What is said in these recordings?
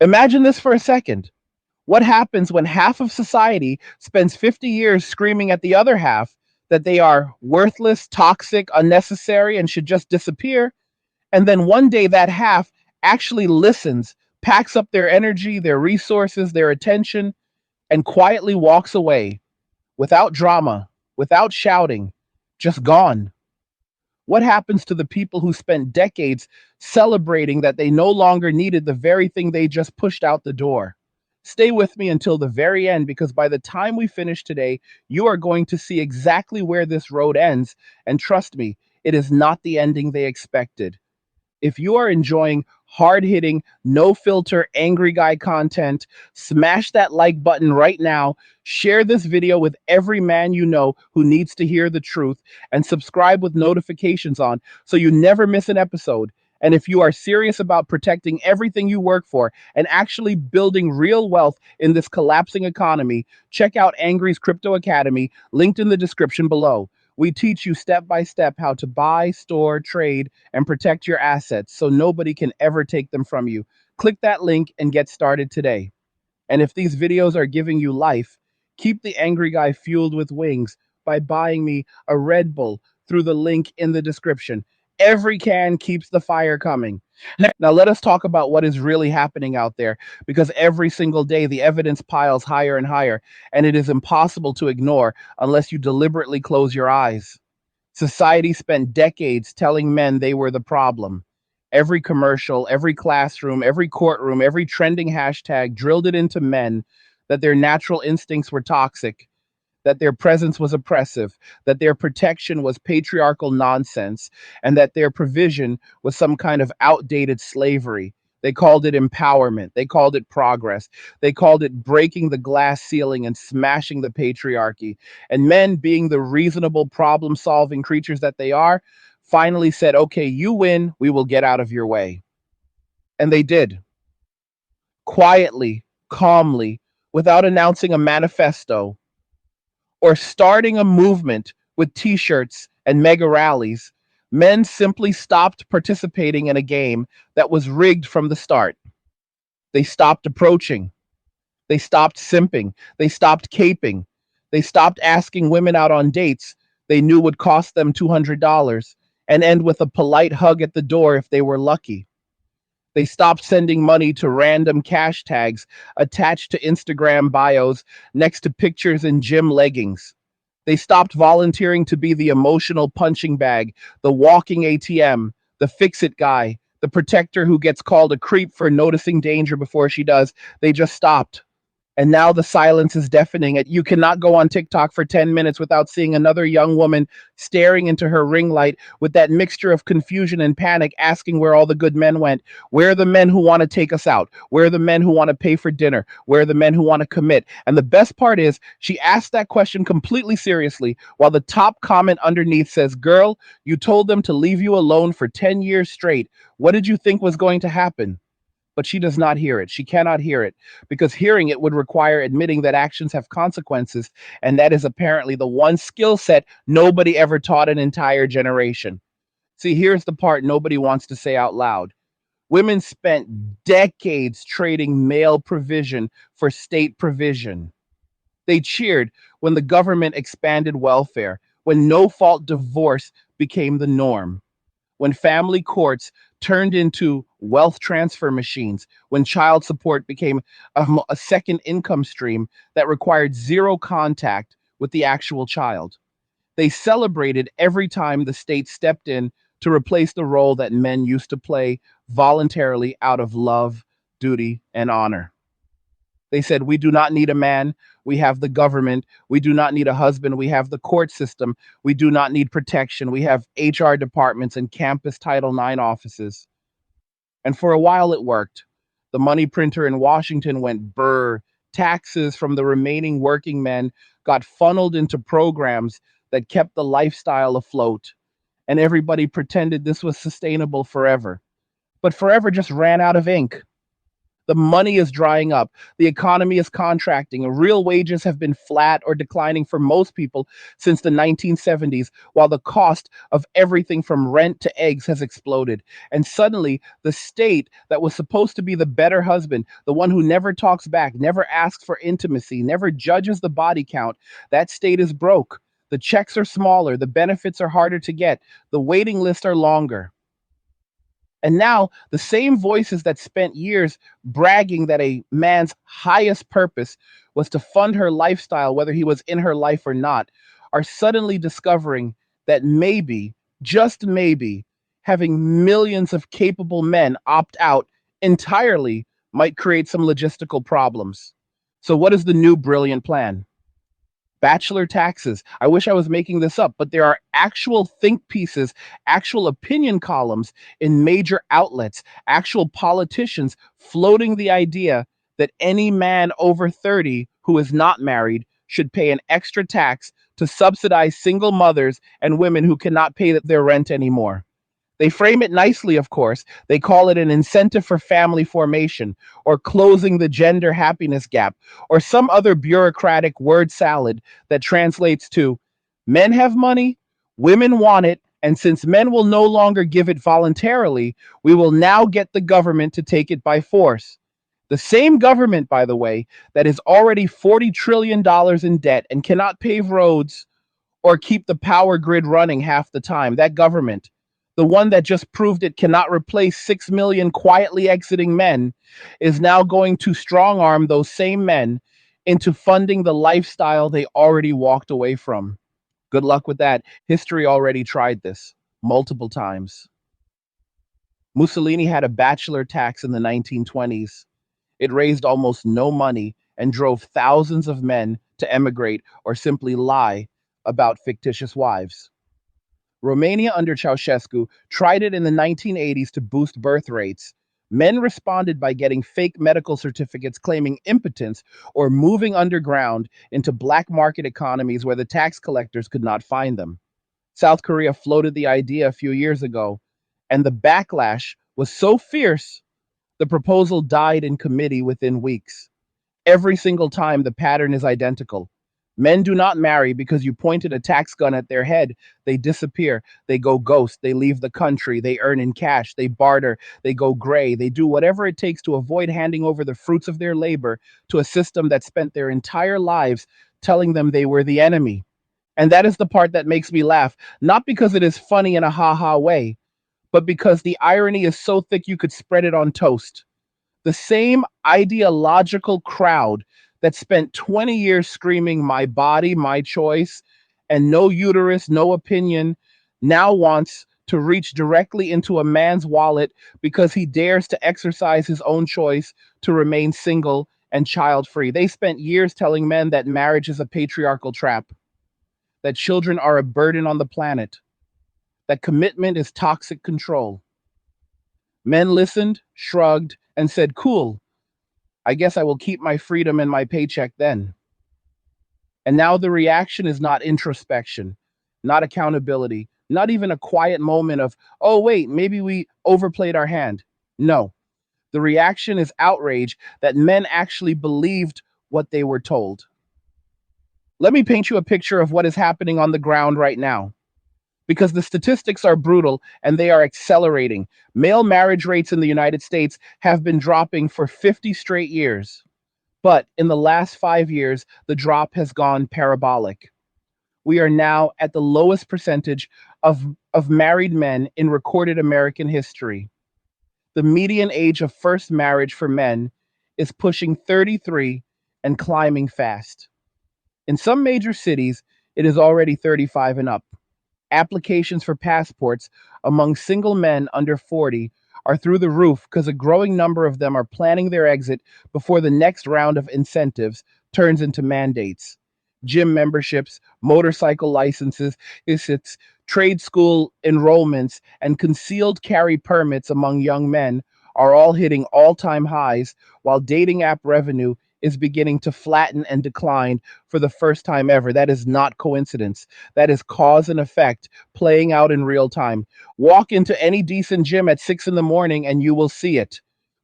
Imagine this for a second. What happens when half of society spends 50 years screaming at the other half that they are worthless, toxic, unnecessary, and should just disappear? And then one day that half actually listens, packs up their energy, their resources, their attention, and quietly walks away without drama, without shouting, just gone. What happens to the people who spent decades celebrating that they no longer needed the very thing they just pushed out the door? Stay with me until the very end because by the time we finish today, you are going to see exactly where this road ends. And trust me, it is not the ending they expected. If you are enjoying hard hitting, no filter, angry guy content, smash that like button right now. Share this video with every man you know who needs to hear the truth, and subscribe with notifications on so you never miss an episode. And if you are serious about protecting everything you work for and actually building real wealth in this collapsing economy, check out Angry's Crypto Academy, linked in the description below. We teach you step by step how to buy, store, trade, and protect your assets so nobody can ever take them from you. Click that link and get started today. And if these videos are giving you life, keep the angry guy fueled with wings by buying me a Red Bull through the link in the description. Every can keeps the fire coming. Now, let us talk about what is really happening out there because every single day the evidence piles higher and higher, and it is impossible to ignore unless you deliberately close your eyes. Society spent decades telling men they were the problem. Every commercial, every classroom, every courtroom, every trending hashtag drilled it into men that their natural instincts were toxic, that their presence was oppressive, that their protection was patriarchal nonsense, and that their provision was some kind of outdated slavery. They called it empowerment. They called it progress. They called it breaking the glass ceiling and smashing the patriarchy. And men, being the reasonable problem solving creatures that they are, finally said, okay, you win. We will get out of your way. And they did, quietly, calmly, without announcing a manifesto or starting a movement with t shirts and mega rallies. Men simply stopped participating in a game that was rigged from the start. They stopped approaching. They stopped simping. They stopped caping. They stopped asking women out on dates they knew would cost them $200 and end with a polite hug at the door if they were lucky. They stopped sending money to random cash tags attached to Instagram bios next to pictures in gym leggings. They stopped volunteering to be the emotional punching bag, the walking ATM, the fix it guy, the protector who gets called a creep for noticing danger before she does. They just stopped. And now the silence is deafening. You cannot go on TikTok for 10 minutes without seeing another young woman staring into her ring light with that mixture of confusion and panic, asking where all the good men went. Where are the men who want to take us out? Where are the men who want to pay for dinner? Where are the men who want to commit? And the best part is, she asked that question completely seriously, while the top comment underneath says, girl, you told them to leave you alone for 10 years straight. What did you think was going to happen? But she does not hear it. She cannot hear it because hearing it would require admitting that actions have consequences. And that is apparently the one skill set nobody ever taught an entire generation. See, here's the part nobody wants to say out loud. Women spent decades trading male provision for state provision. They cheered when the government expanded welfare, when no fault divorce became the norm, when family courts turned into wealth transfer machines, when child support became a second income stream that required zero contact with the actual child. They celebrated every time the state stepped in to replace the role that men used to play voluntarily out of love, duty, and honor. They said, we do not need a man. We have the government. We do not need a husband. We have the court system. We do not need protection. We have HR departments and campus Title IX offices. And for a while it worked. The money printer in Washington went burr. Taxes from the remaining working men got funneled into programs that kept the lifestyle afloat. And everybody pretended this was sustainable forever. But forever just ran out of ink. The money is drying up. The economy is contracting. And real wages have been flat or declining for most people since the 1970s, while the cost of everything from rent to eggs has exploded. And suddenly, the state that was supposed to be the better husband, the one who never talks back, never asks for intimacy, never judges the body count, that state is broke. The checks are smaller. The benefits are harder to get. The waiting lists are longer. And now the same voices that spent years bragging that a man's highest purpose was to fund her lifestyle, whether he was in her life or not, are suddenly discovering that maybe, just maybe, having millions of capable men opt out entirely might create some logistical problems. So, what is the new brilliant plan? Bachelor taxes. I wish I was making this up, but there are actual think pieces, actual opinion columns in major outlets, actual politicians floating the idea that any man over 30 who is not married should pay an extra tax to subsidize single mothers and women who cannot pay their rent anymore. They frame it nicely, of course. They call it an incentive for family formation, or closing the gender happiness gap, or some other bureaucratic word salad that translates to men have money, women want it, and since men will no longer give it voluntarily, we will now get the government to take it by force. The same government, by the way, that is already $40 trillion in debt and cannot pave roads or keep the power grid running half the time. That government, the one that just proved it cannot replace 6 million quietly exiting men, is now going to strong arm those same men into funding the lifestyle they already walked away from. Good luck with that. History already tried this multiple times. Mussolini had a bachelor tax in the 1920s. It raised almost no money and drove thousands of men to emigrate or simply lie about fictitious wives. Romania under Ceausescu tried it in the 1980s to boost birth rates. Men responded by getting fake medical certificates claiming impotence or moving underground into black market economies where the tax collectors could not find them. South Korea floated the idea a few years ago, and the backlash was so fierce, the proposal died in committee within weeks. Every single time, the pattern is identical. Men do not marry because you pointed a tax gun at their head. They disappear. They go ghost. They leave the country. They earn in cash. They barter. They go gray. They do whatever it takes to avoid handing over the fruits of their labor to a system that spent their entire lives telling them they were the enemy. And that is the part that makes me laugh, not because it is funny in a ha ha way, but because the irony is so thick you could spread it on toast. The same ideological crowd that spent 20 years screaming, my body, my choice, and no uterus, no opinion, now wants to reach directly into a man's wallet because he dares to exercise his own choice to remain single and child free. They spent years telling men that marriage is a patriarchal trap, that children are a burden on the planet, that commitment is toxic control. Men listened, shrugged, and said, cool, I guess I will keep my freedom and my paycheck then. And now the reaction is not introspection, not accountability, not even a quiet moment of, oh, wait, maybe we overplayed our hand. No, the reaction is outrage that men actually believed what they were told. Let me paint you a picture of what is happening on the ground right now, because the statistics are brutal and they are accelerating. Male marriage rates in the United States have been dropping for 50 straight years. But in the last 5 years, the drop has gone parabolic. We are now at the lowest percentage of married men in recorded American history. The median age of first marriage for men is pushing 33 and climbing fast. In some major cities, it is already 35 and up. Applications for passports among single men under 40 are through the roof because a growing number of them are planning their exit before the next round of incentives turns into mandates. Gym memberships, motorcycle licenses, it's trade school enrollments, and concealed carry permits among young men are all hitting all-time highs, while dating app revenue is beginning to flatten and decline for the first time ever. That is not coincidence. That is cause and effect playing out in real time. Walk into any decent gym at 6 in the morning and you will see it.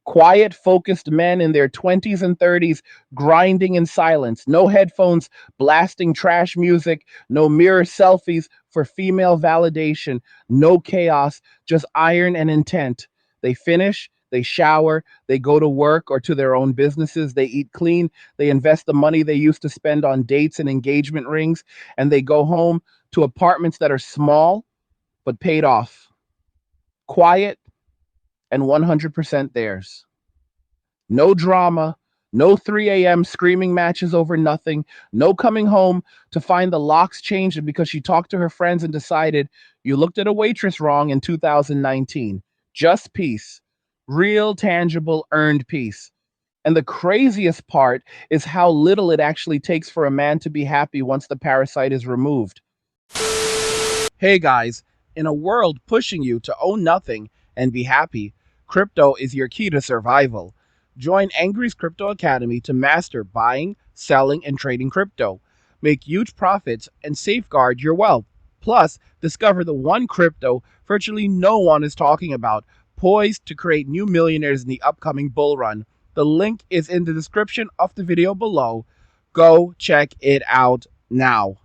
Quiet, focused men in their 20s and 30s grinding in silence. No headphones blasting trash music, no mirror selfies for female validation, no chaos, just iron and intent. They finish, they shower, they go to work or to their own businesses, they eat clean, they invest the money they used to spend on dates and engagement rings, and they go home to apartments that are small but paid off, quiet, and 100% theirs. No drama, no 3 a.m. screaming matches over nothing, no coming home to find the locks changed because she talked to her friends and decided you looked at a waitress wrong in 2019. Just peace. Real, tangible, earned peace. And the craziest part is how little it actually takes for a man to be happy once the parasite is removed. Hey guys, in a world pushing you to own nothing and be happy, crypto is your key to survival. Join Angry's Crypto Academy to master buying, selling, and trading crypto. Make huge profits and safeguard your wealth. Plus, discover the one crypto virtually no one is talking about, poised to create new millionaires in the upcoming bull run. The link is in the description of the video below. Go check it out now.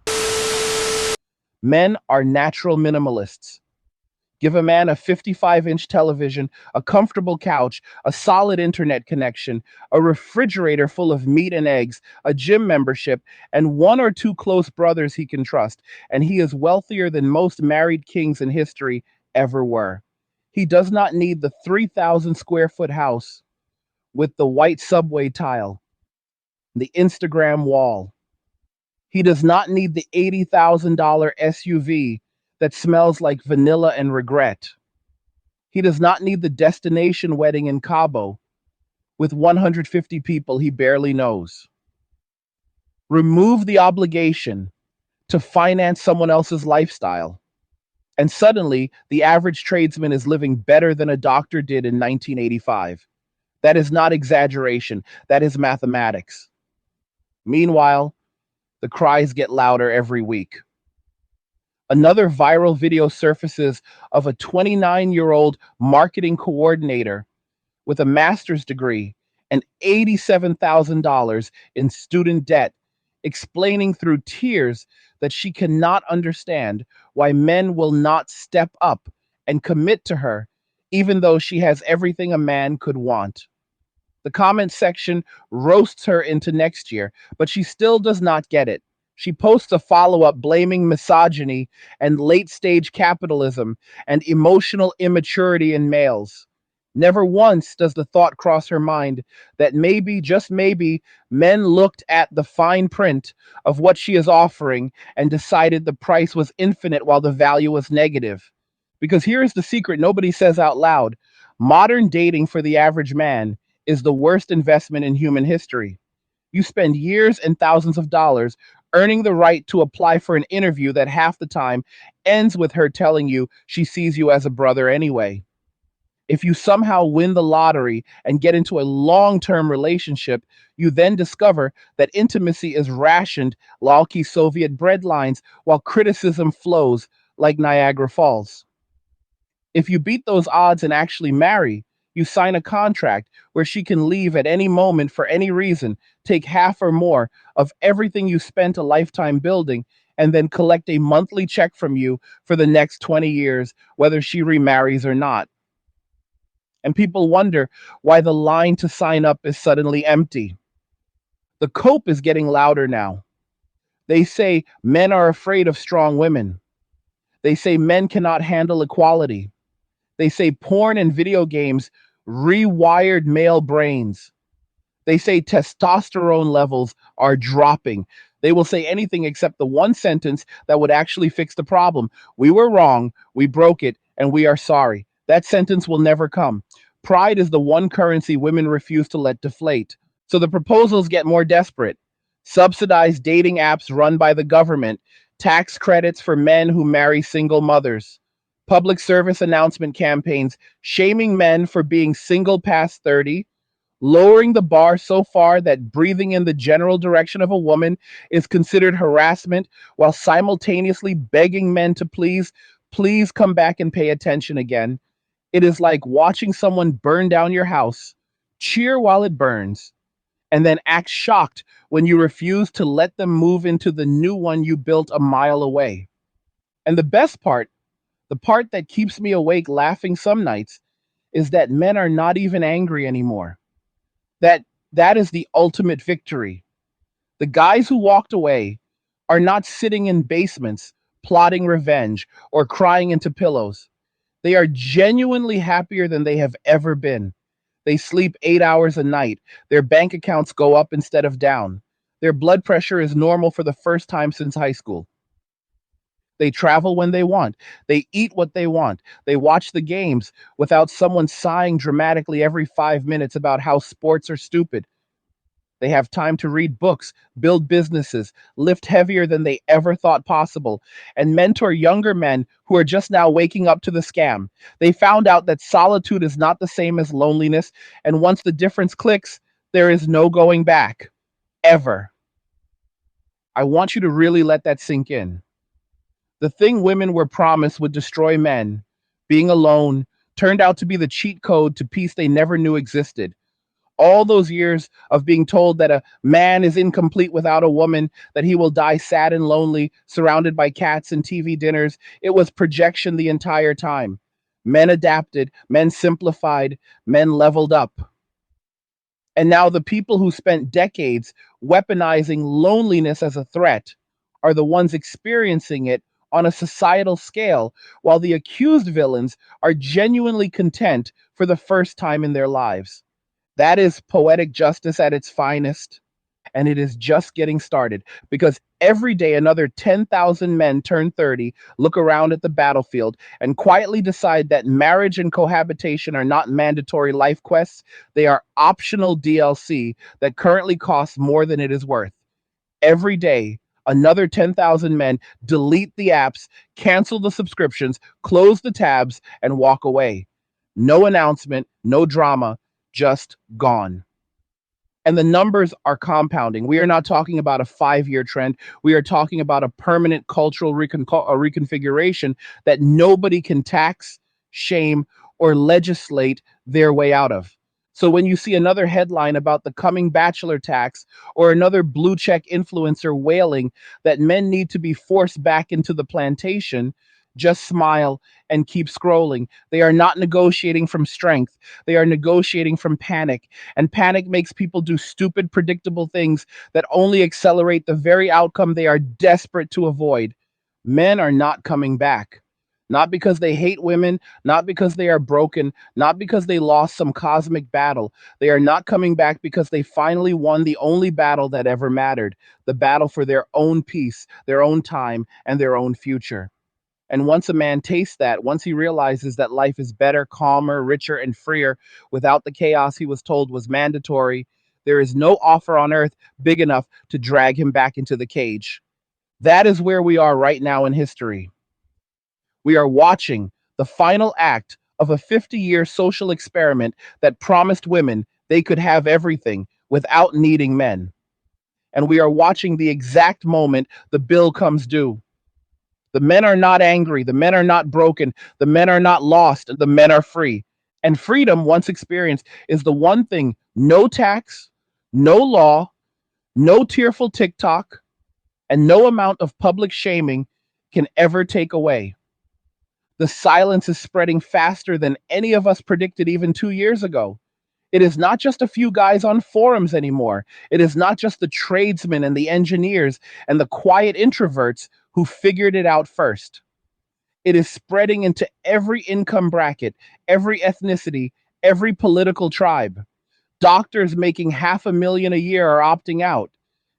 Men are natural minimalists. Give a man a 55-inch television, a comfortable couch, a solid internet connection, a refrigerator full of meat and eggs, a gym membership, and one or two close brothers he can trust, and he is wealthier than most married kings in history ever were. He does not need the 3,000 square foot house with the white subway tile, the Instagram wall. He does not need the $80,000 SUV that smells like vanilla and regret. He does not need the destination wedding in Cabo with 150 people he barely knows. Remove the obligation to finance someone else's lifestyle. And suddenly, the average tradesman is living better than a doctor did in 1985. That is not exaggeration, that is mathematics. Meanwhile, the cries get louder every week. Another viral video surfaces of a 29-year-old marketing coordinator with a master's degree and $87,000 in student debt, explaining through tears that she cannot understand why men will not step up and commit to her, even though she has everything a man could want. The comment section roasts her into next year, but she still does not get it. She posts a follow-up blaming misogyny and late-stage capitalism and emotional immaturity in males. Never once does the thought cross her mind that maybe, just maybe, men looked at the fine print of what she is offering and decided the price was infinite while the value was negative. Because here is the secret nobody says out loud. Modern dating for the average man is the worst investment in human history. You spend years and thousands of dollars earning the right to apply for an interview that half the time ends with her telling you she sees you as a brother anyway. If you somehow win the lottery and get into a long-term relationship, you then discover that intimacy is rationed lalki Soviet breadlines while criticism flows like Niagara Falls. If you beat those odds and actually marry, you sign a contract where she can leave at any moment for any reason, take half or more of everything you spent a lifetime building, and then collect a monthly check from you for the next 20 years, whether she remarries or not. And people wonder why the line to sign up is suddenly empty. The cope is getting louder now. They say men are afraid of strong women. They say men cannot handle equality. They say porn and video games rewired male brains. They say testosterone levels are dropping. They will say anything except the one sentence that would actually fix the problem. We were wrong, we broke it, and we are sorry. That sentence will never come. Pride is the one currency women refuse to let deflate. So the proposals get more desperate. Subsidized dating apps run by the government, tax credits for men who marry single mothers, public service announcement campaigns shaming men for being single past 30, lowering the bar so far that breathing in the general direction of a woman is considered harassment, while simultaneously begging men to please come back and pay attention again. It is like watching someone burn down your house, cheer while it burns, and then act shocked when you refuse to let them move into the new one you built a mile away. And the best part, the part that keeps me awake laughing some nights, is that men are not even angry anymore. That that is the ultimate victory. The guys who walked away are not sitting in basements plotting revenge or crying into pillows. They are genuinely happier than they have ever been. They sleep 8 hours a night. Their bank accounts go up instead of down. Their blood pressure is normal for the first time since high school. They travel when they want. They eat what they want. They watch the games without someone sighing dramatically every 5 minutes about how sports are stupid. They have time to read books, build businesses, lift heavier than they ever thought possible, and mentor younger men who are just now waking up to the scam. They found out that solitude is not the same as loneliness, and once the difference clicks, there is no going back. Ever. I want you to really let that sink in. The thing women were promised would destroy men, being alone, turned out to be the cheat code to peace they never knew existed. All those years of being told that a man is incomplete without a woman, that he will die sad and lonely, surrounded by cats and TV dinners, it was projection the entire time. Men adapted, men simplified, men leveled up. And now the people who spent decades weaponizing loneliness as a threat are the ones experiencing it on a societal scale, while the accused villains are genuinely content for the first time in their lives. That is poetic justice at its finest, and it is just getting started because every day another 10,000 men turn 30, look around at the battlefield, and quietly decide that marriage and cohabitation are not mandatory life quests. They are optional DLC that currently costs more than it is worth. Every day, another 10,000 men delete the apps, cancel the subscriptions, close the tabs, and walk away. No announcement, no drama, just gone. And the numbers are compounding. We are not talking about a 5 year trend. We are talking about a permanent cultural reconfiguration that nobody can tax, shame, or legislate their way out of. So when you see another headline about the coming bachelor tax or another blue check influencer wailing that men need to be forced back into the plantation, just smile and keep scrolling. They are not negotiating from strength. They are negotiating from panic, and panic makes people do stupid, predictable things that only accelerate the very outcome they are desperate to avoid. Men are not coming back. Not because they hate women, not because they are broken, not because they lost some cosmic battle. They are not coming back because they finally won the only battle that ever mattered, the battle for their own peace, their own time, and their own future. And once a man tastes that, once he realizes that life is better, calmer, richer, and freer without the chaos he was told was mandatory, there is no offer on earth big enough to drag him back into the cage. That is where we are right now in history. We are watching the final act of a 50-year social experiment that promised women they could have everything without needing men. And we are watching the exact moment the bill comes due. The men are not angry. The men are not broken. The men are not lost. The men are free. And freedom, once experienced, is the one thing no tax, no law, no tearful TikTok, and no amount of public shaming can ever take away. The silence is spreading faster than any of us predicted even 2 years ago. It is not just a few guys on forums anymore. It is not just the tradesmen and the engineers and the quiet introverts who figured it out first. It is spreading into every income bracket, every ethnicity, every political tribe. Doctors making 500,000 a year are opting out.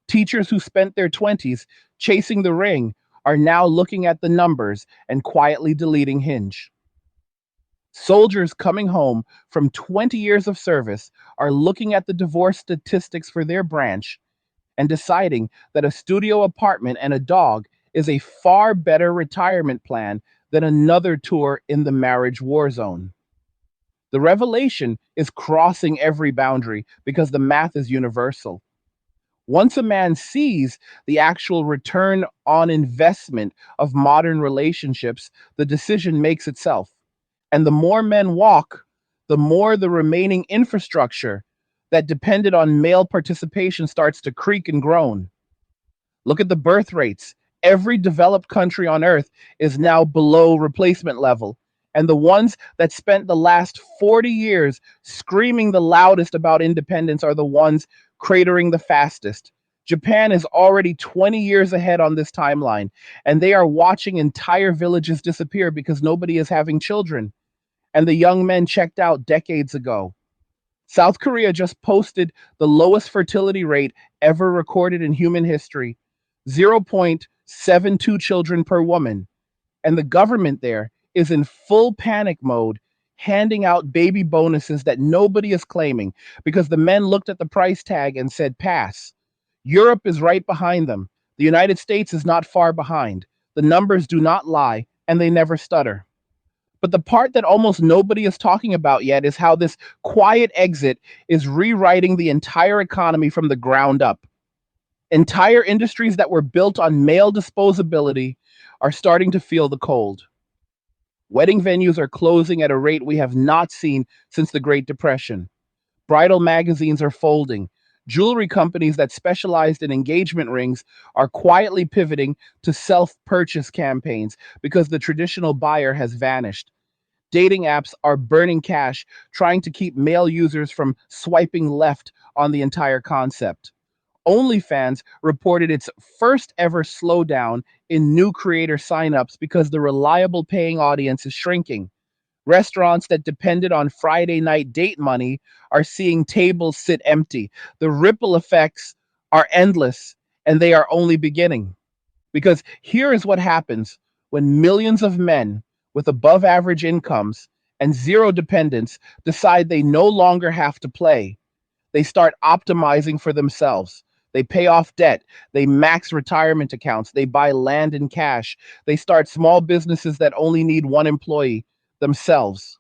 Teachers who spent their 20s chasing the ring are now looking at the numbers and quietly deleting Hinge. Soldiers coming home from 20 years of service are looking at the divorce statistics for their branch and deciding that a studio apartment and a dog is a far better retirement plan than another tour in the marriage war zone. The revelation is crossing every boundary because the math is universal. Once a man sees the actual return on investment of modern relationships, the decision makes itself. And the more men walk, the more the remaining infrastructure, that depended on male participation starts to creak and groan. Look at the birth rates. Every developed country on earth is now below replacement level. And the ones that spent the last 40 years screaming the loudest about independence are the ones cratering the fastest. Japan is already 20 years ahead on this timeline, and they are watching entire villages disappear because nobody is having children. And the young men checked out decades ago. South Korea just posted the lowest fertility rate ever recorded in human history, 0.72 children per woman. And the government there is in full panic mode, handing out baby bonuses that nobody is claiming because the men looked at the price tag and said, pass. Europe is right behind them. The United States is not far behind. The numbers do not lie, and they never stutter. But the part that almost nobody is talking about yet is how this quiet exit is rewriting the entire economy from the ground up. Entire industries that were built on male disposability are starting to feel the cold. Wedding venues are closing at a rate we have not seen since the Great Depression. Bridal magazines are folding. Jewelry companies that specialized in engagement rings are quietly pivoting to self purchase campaigns because the traditional buyer has vanished. Dating apps are burning cash trying to keep male users from swiping left on the entire concept. OnlyFans reported its first ever slowdown in new creator signups because the reliable paying audience is shrinking. Restaurants that depended on Friday night date money are seeing tables sit empty. The ripple effects are endless, and they are only beginning. Because here is what happens when millions of men with above average incomes and zero dependents decide they no longer have to play. They start optimizing for themselves. They pay off debt. They max retirement accounts. They buy land in cash. They start small businesses that only need one employee, themselves.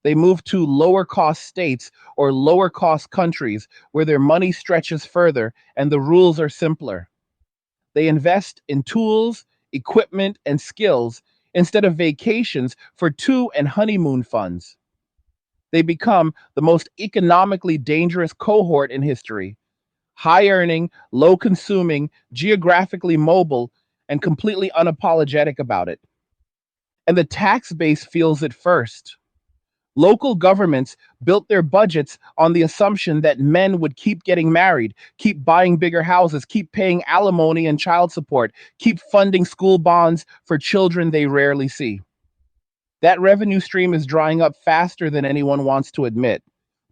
They move to lower cost states or lower cost countries where their money stretches further and the rules are simpler. They invest in tools, equipment, and skills instead of vacations for and honeymoon funds. They become the most economically dangerous cohort in history, high earning, low consuming, geographically mobile, and completely unapologetic about it. And the tax base feels it first. Local governments built their budgets on the assumption that men would keep getting married, keep buying bigger houses, keep paying alimony and child support, keep funding school bonds for children they rarely see. That revenue stream is drying up faster than anyone wants to admit.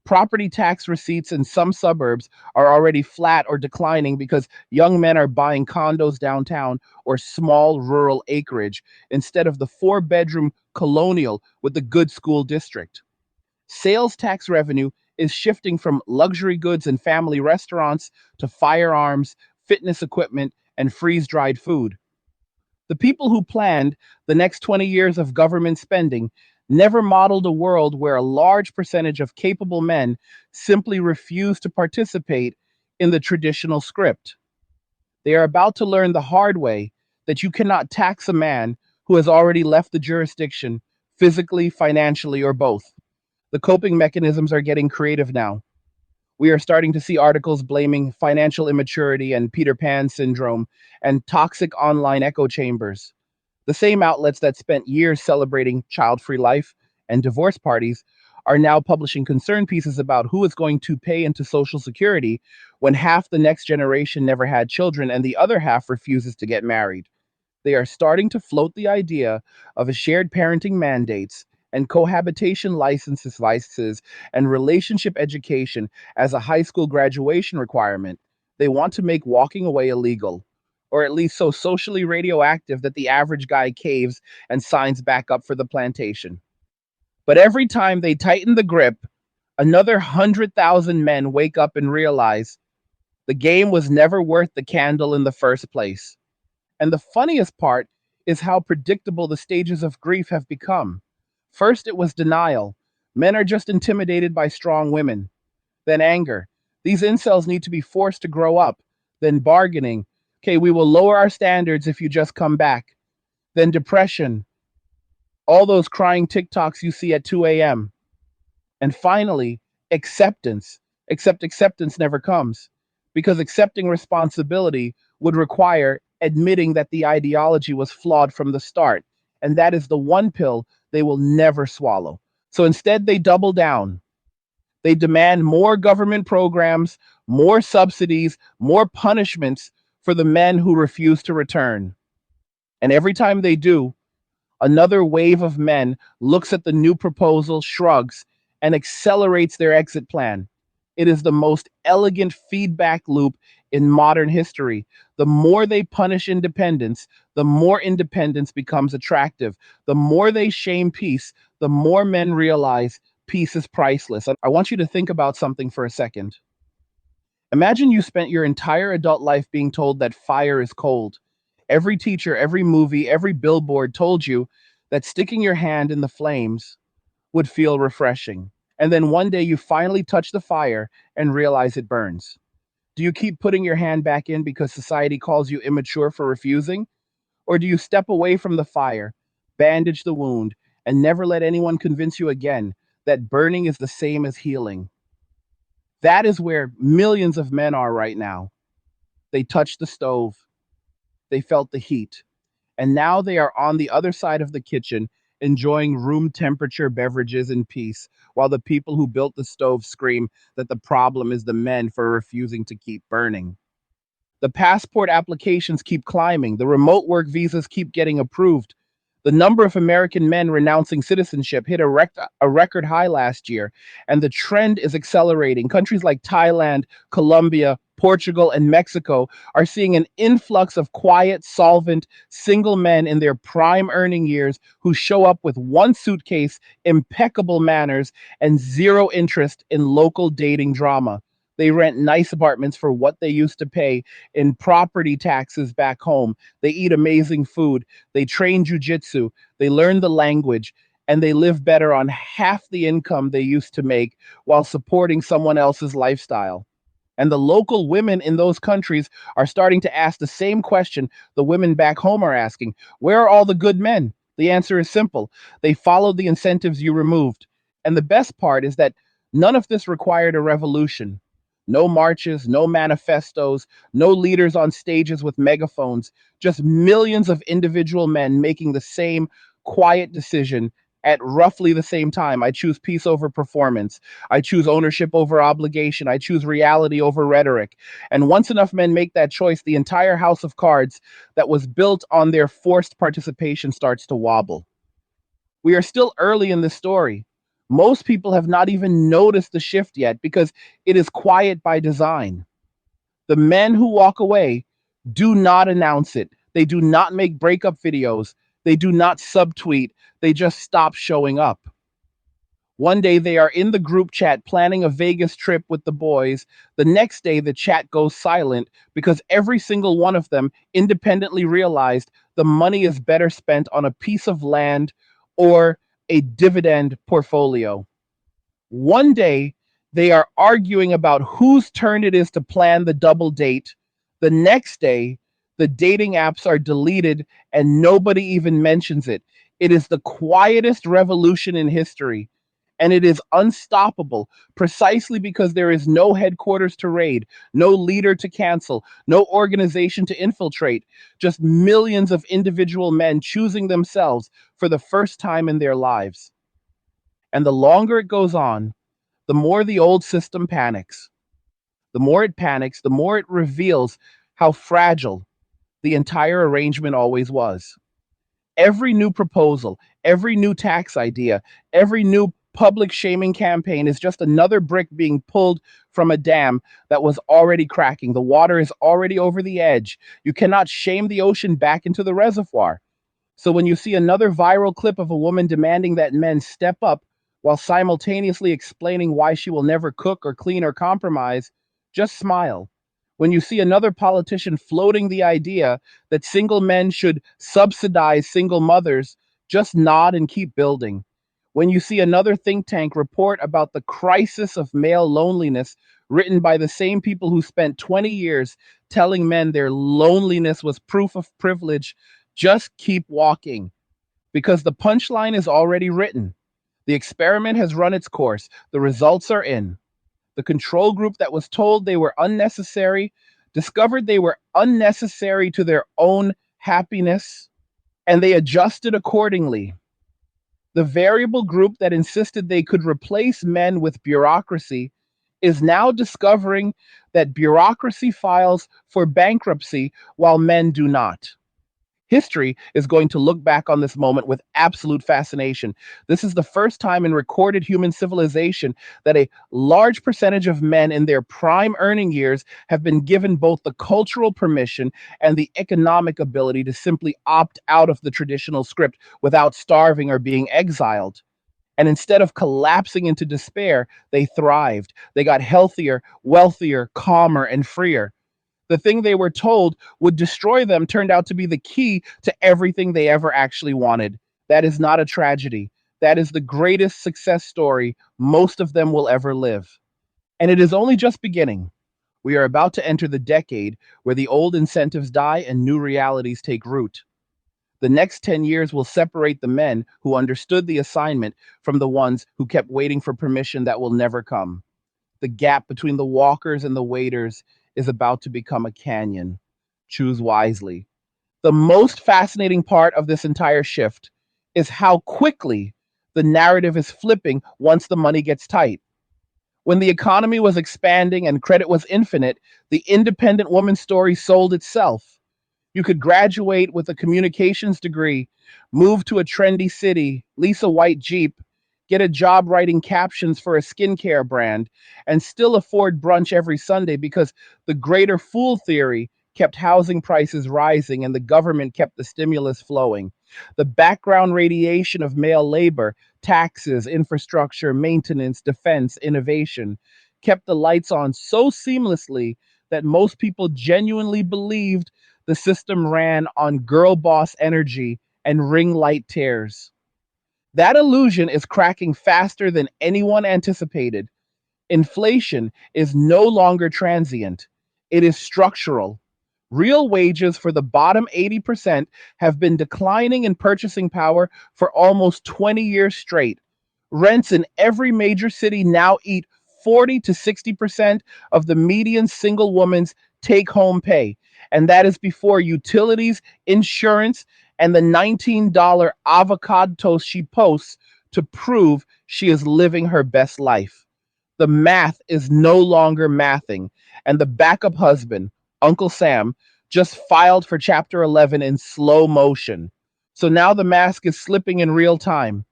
Property tax receipts in some suburbs are already flat or declining because young men are buying condos downtown or small rural acreage instead of the four-bedroom colonial with the good school district. Sales tax revenue is shifting from luxury goods and family restaurants to firearms, fitness equipment, and freeze dried food. The people who planned the next 20 years of government spending never modeled a world where a large percentage of capable men simply refuse to participate in the traditional script. They are about to learn the hard way that you cannot tax a man who has already left the jurisdiction, physically, financially, or both. The coping mechanisms are getting creative now. We are starting to see articles blaming financial immaturity and Peter Pan syndrome and toxic online echo chambers. The same outlets that spent years celebrating child free life and divorce parties are now publishing concern pieces about who is going to pay into Social Security when half the next generation never had children and the other half refuses to get married. They are starting to float the idea of a shared parenting mandates and cohabitation licenses and relationship education as a high school graduation requirement. They want to make walking away illegal, or at least so socially radioactive that the average guy caves and signs back up for the plantation. But every time they tighten the grip, another 100,000 men wake up and realize the game was never worth the candle in the first place. And the funniest part is how predictable the stages of grief have become. First, it was denial. Men are just intimidated by strong women. Then anger. These incels need to be forced to grow up. Then bargaining. Okay, we will lower our standards if you just come back. Then depression. All those crying TikToks you see at 2 a.m. And finally, acceptance. except acceptance never comes because accepting responsibility would require admitting that the ideology was flawed from the start. And that is the one pill they will never swallow. So instead, they double down. They demand more government programs, more subsidies, more punishments for the men who refuse to return. And every time they do, another wave of men looks at the new proposal, shrugs, and accelerates their exit plan. It is the most elegant feedback loop in modern history. The more they punish independence, the more independence becomes attractive. The more they shame peace, the more men realize peace is priceless. I want you to think about something for a second. Imagine you spent your entire adult life being told that fire is cold. Every teacher, every movie, every billboard told you that sticking your hand in the flames would feel refreshing. And then one day you finally touch the fire and realize it burns. Do you keep putting your hand back in because society calls you immature for refusing? Or do you step away from the fire, bandage the wound, and never let anyone convince you again that burning is the same as healing? That is where millions of men are right now. They touched the stove, they felt the heat, and now they are on the other side of the kitchen enjoying room temperature beverages in peace, while the people who built the stove scream that the problem is the men for refusing to keep burning. The passport applications keep climbing. The remote work visas keep getting approved. The number of American men renouncing citizenship hit a record high last year, and the trend is accelerating. Countries like Thailand, Colombia, Portugal, and Mexico are seeing an influx of quiet, solvent, single men in their prime earning years who show up with one suitcase, impeccable manners, and zero interest in local dating drama. They rent nice apartments for what they used to pay in property taxes back home. They eat amazing food. They train jujitsu. They learn the language. And they live better on half the income they used to make while supporting someone else's lifestyle. And the local women in those countries are starting to ask the same question the women back home are asking. Where are all the good men? The answer is simple. They followed the incentives you removed. And the best part is that none of this required a revolution. No marches, no manifestos, no leaders on stages with megaphones, just millions of individual men making the same quiet decision at roughly the same time. I choose peace over performance. I choose ownership over obligation. I choose reality over rhetoric. And once enough men make that choice, the entire house of cards that was built on their forced participation starts to wobble. We are still early in the story. Most people have not even noticed the shift yet because it is quiet by design. The men who walk away do not announce it. They do not make breakup videos. They do not subtweet. They just stop showing up. One day they are in the group chat planning a Vegas trip with the boys. The next day the chat goes silent because every single one of them independently realized the money is better spent on a piece of land or a dividend portfolio. One day they are arguing about whose turn it is to plan the double date. The next day, the dating apps are deleted and nobody even mentions it. It is the quietest revolution in history, and it is unstoppable precisely because there is no headquarters to raid, no leader to cancel, no organization to infiltrate, just millions of individual men choosing themselves for the first time in their lives. And the longer it goes on, the more the old system panics. The more it panics, the more it reveals how fragile the entire arrangement always was. Every new proposal, every new tax idea, every new public shaming campaign is just another brick being pulled from a dam that was already cracking. The water is already over the edge. You cannot shame the ocean back into the reservoir. So when you see another viral clip of a woman demanding that men step up while simultaneously explaining why she will never cook or clean or compromise, just smile. When you see another politician floating the idea that single men should subsidize single mothers, just nod and keep building. When you see another think tank report about the crisis of male loneliness written by the same people who spent 20 years telling men their loneliness was proof of privilege, just keep walking because the punchline is already written. The experiment has run its course. The results are in. The control group that was told they were unnecessary discovered they were unnecessary to their own happiness, and they adjusted accordingly. The variable group that insisted they could replace men with bureaucracy is now discovering that bureaucracy files for bankruptcy while men do not. History is going to look back on this moment with absolute fascination. This is the first time in recorded human civilization that a large percentage of men in their prime earning years have been given both the cultural permission and the economic ability to simply opt out of the traditional script without starving or being exiled. And instead of collapsing into despair, they thrived. They got healthier, wealthier, calmer, and freer. The thing they were told would destroy them turned out to be the key to everything they ever actually wanted. That is not a tragedy. That is the greatest success story most of them will ever live. And it is only just beginning. We are about to enter the decade where the old incentives die and new realities take root. The next 10 years will separate the men who understood the assignment from the ones who kept waiting for permission that will never come. The gap between the walkers and the waiters is about to become a canyon. Choose wisely. The most fascinating part of this entire shift is how quickly the narrative is flipping once the money gets tight. When the economy was expanding and credit was infinite, the independent woman story sold itself. You could graduate with a communications degree, move to a trendy city, lease a white Jeep, get a job writing captions for a skincare brand, and still afford brunch every Sunday because the greater fool theory kept housing prices rising and the government kept the stimulus flowing. The background radiation of male labor, taxes, infrastructure, maintenance, defense, innovation kept the lights on so seamlessly that most people genuinely believed the system ran on girl boss energy and ring light tears. That illusion is cracking faster than anyone anticipated. Inflation is no longer transient, it is structural. Real wages for the bottom 80% have been declining in purchasing power for almost 20 years straight. Rents in every major city now eat 40 to 60% of the median single woman's take home pay. And that is before utilities, insurance, and the $19 avocado toast she posts to prove she is living her best life. The math is no longer mathing, and the backup husband, Uncle Sam, just filed for Chapter 11 in slow motion. So now the mask is slipping in real time.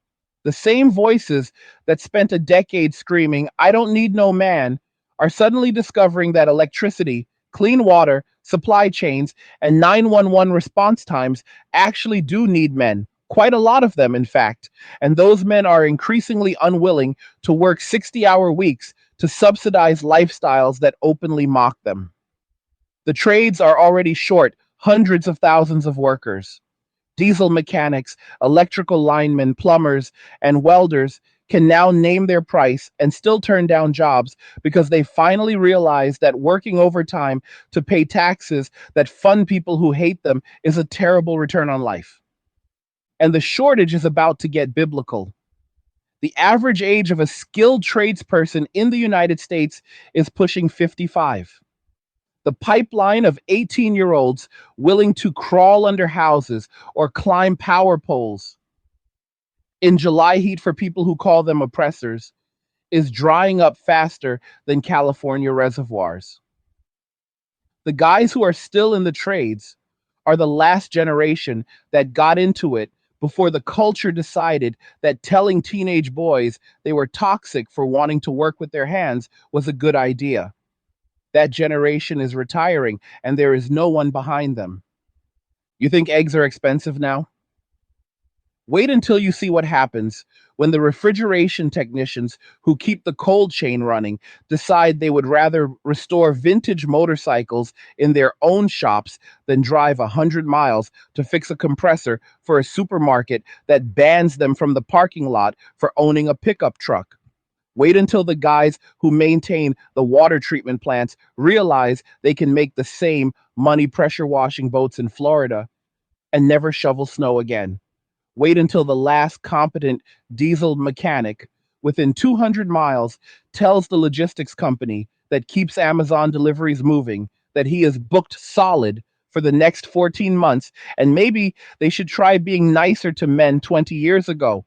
The same voices that spent a decade screaming, "I don't need no man," are suddenly discovering that electricity, clean water, supply chains, and 911 response times actually do need men. Quite a lot of them, in fact. And those men are increasingly unwilling to work 60-hour weeks to subsidize lifestyles that openly mock them. The trades are already short hundreds of thousands of workers. Diesel mechanics, electrical linemen, plumbers, and welders can now name their price and still turn down jobs because they finally realize that working overtime to pay taxes that fund people who hate them is a terrible return on life. And the shortage is about to get biblical. The average age of a skilled tradesperson in the United States is pushing 55. The pipeline of 18-year-olds willing to crawl under houses or climb power poles in July heat for people who call them oppressors is drying up faster than California reservoirs. The guys who are still in the trades are the last generation that got into it before the culture decided that telling teenage boys they were toxic for wanting to work with their hands was a good idea. That generation is retiring and there is no one behind them. You think eggs are expensive now? Wait until you see what happens when the refrigeration technicians who keep the cold chain running decide they would rather restore vintage motorcycles in their own shops than drive 100 miles to fix a compressor for a supermarket that bans them from the parking lot for owning a pickup truck. Wait until the guys who maintain the water treatment plants realize they can make the same money pressure washing boats in Florida and never shovel snow again. Wait until the last competent diesel mechanic within 200 miles tells the logistics company that keeps Amazon deliveries moving that he is booked solid for the next 14 months, and maybe they should try being nicer to men 20 years ago.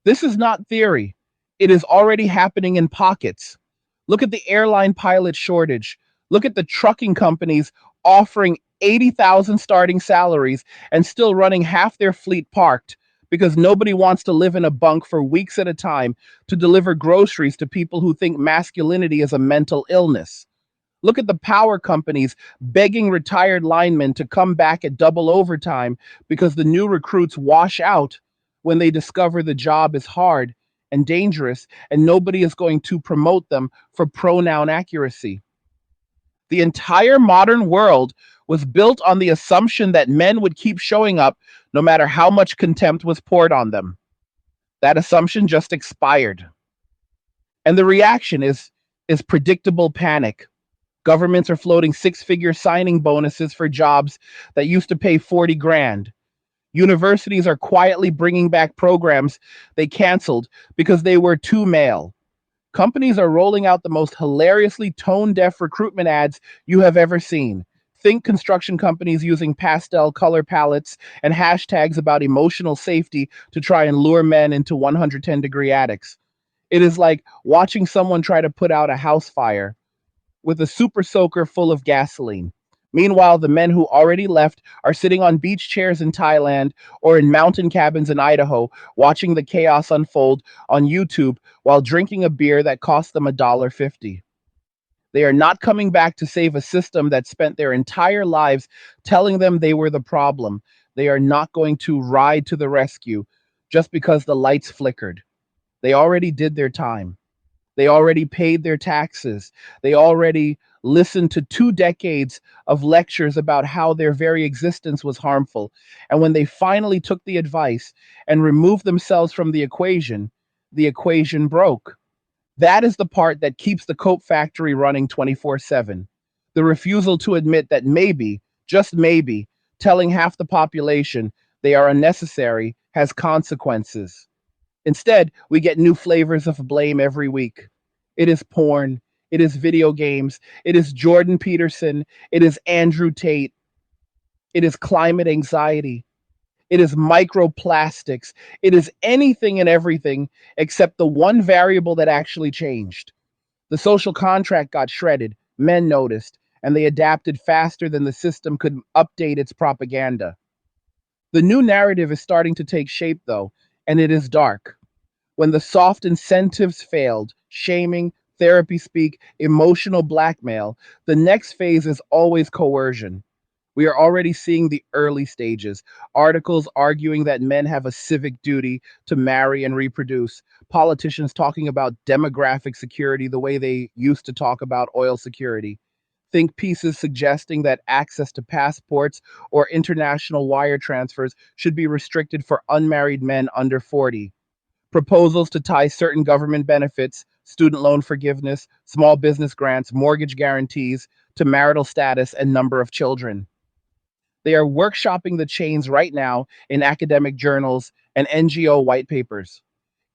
This is not theory. It is already happening in pockets. Look at the airline pilot shortage. Look at the trucking companies offering 80,000 starting salaries and still running half their fleet parked because nobody wants to live in a bunk for weeks at a time to deliver groceries to people who think masculinity is a mental illness. Look at the power companies begging retired linemen to come back at double overtime because the new recruits wash out when they discover the job is hard and dangerous and nobody is going to promote them for pronoun accuracy. The entire modern world was built on the assumption that men would keep showing up no matter how much contempt was poured on them. That assumption just expired. And the reaction is predictable panic. Governments are floating six-figure signing bonuses for jobs that used to pay 40 grand. Universities are quietly bringing back programs they canceled because they were too male. Companies are rolling out the most hilariously tone-deaf recruitment ads you have ever seen. Think construction companies using pastel color palettes and hashtags about emotional safety to try and lure men into 110-degree attics. It is like watching someone try to put out a house fire with a super soaker full of gasoline. Meanwhile, the men who already left are sitting on beach chairs in Thailand or in mountain cabins in Idaho, watching the chaos unfold on YouTube while drinking a beer that cost them $1.50. They are not coming back to save a system that spent their entire lives telling them they were the problem. They are not going to ride to the rescue just because the lights flickered. They already did their time. They already paid their taxes. They already listened to 2 decades of lectures about how their very existence was harmful. And when they finally took the advice and removed themselves from the equation broke. That is the part that keeps the Cope factory running 24/7. The refusal to admit that maybe, just maybe, telling half the population they are unnecessary has consequences. Instead, we get new flavors of blame every week. It is porn. It is video games. It is Jordan Peterson. It is Andrew Tate. It is climate anxiety. It is microplastics. It is anything and everything except the one variable that actually changed. The social contract got shredded. Men noticed, and they adapted faster than the system could update its propaganda. The new narrative is starting to take shape, though, and it is dark. When the soft incentives failed, shaming, therapy speak, emotional blackmail, the next phase is always coercion. We are already seeing the early stages. Articles arguing that men have a civic duty to marry and reproduce. Politicians talking about demographic security the way they used to talk about oil security. Think pieces suggesting that access to passports or international wire transfers should be restricted for unmarried men under 40. Proposals to tie certain government benefits, student loan forgiveness, small business grants, mortgage guarantees to marital status and number of children. They are workshopping the chains right now in academic journals and NGO white papers.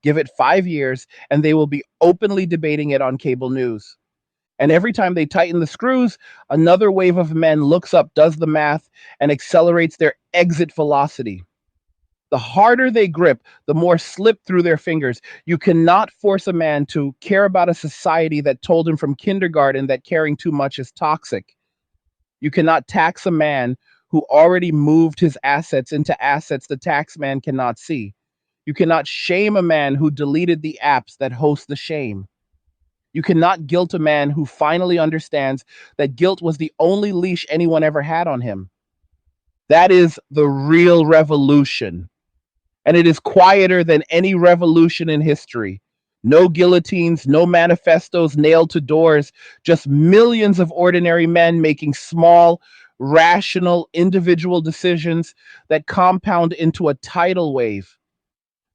Give it 5 years, and they will be openly debating it on cable news. And every time they tighten the screws, another wave of men looks up, does the math, and accelerates their exit velocity. The harder they grip, the more slip through their fingers. You cannot force a man to care about a society that told him from kindergarten that caring too much is toxic. You cannot tax a man who already moved his assets into assets the tax man cannot see. You cannot shame a man who deleted the apps that host the shame. You cannot guilt a man who finally understands that guilt was the only leash anyone ever had on him. That is the real revolution. And it is quieter than any revolution in history. No guillotines, no manifestos nailed to doors, just millions of ordinary men making small, rational, individual decisions that compound into a tidal wave.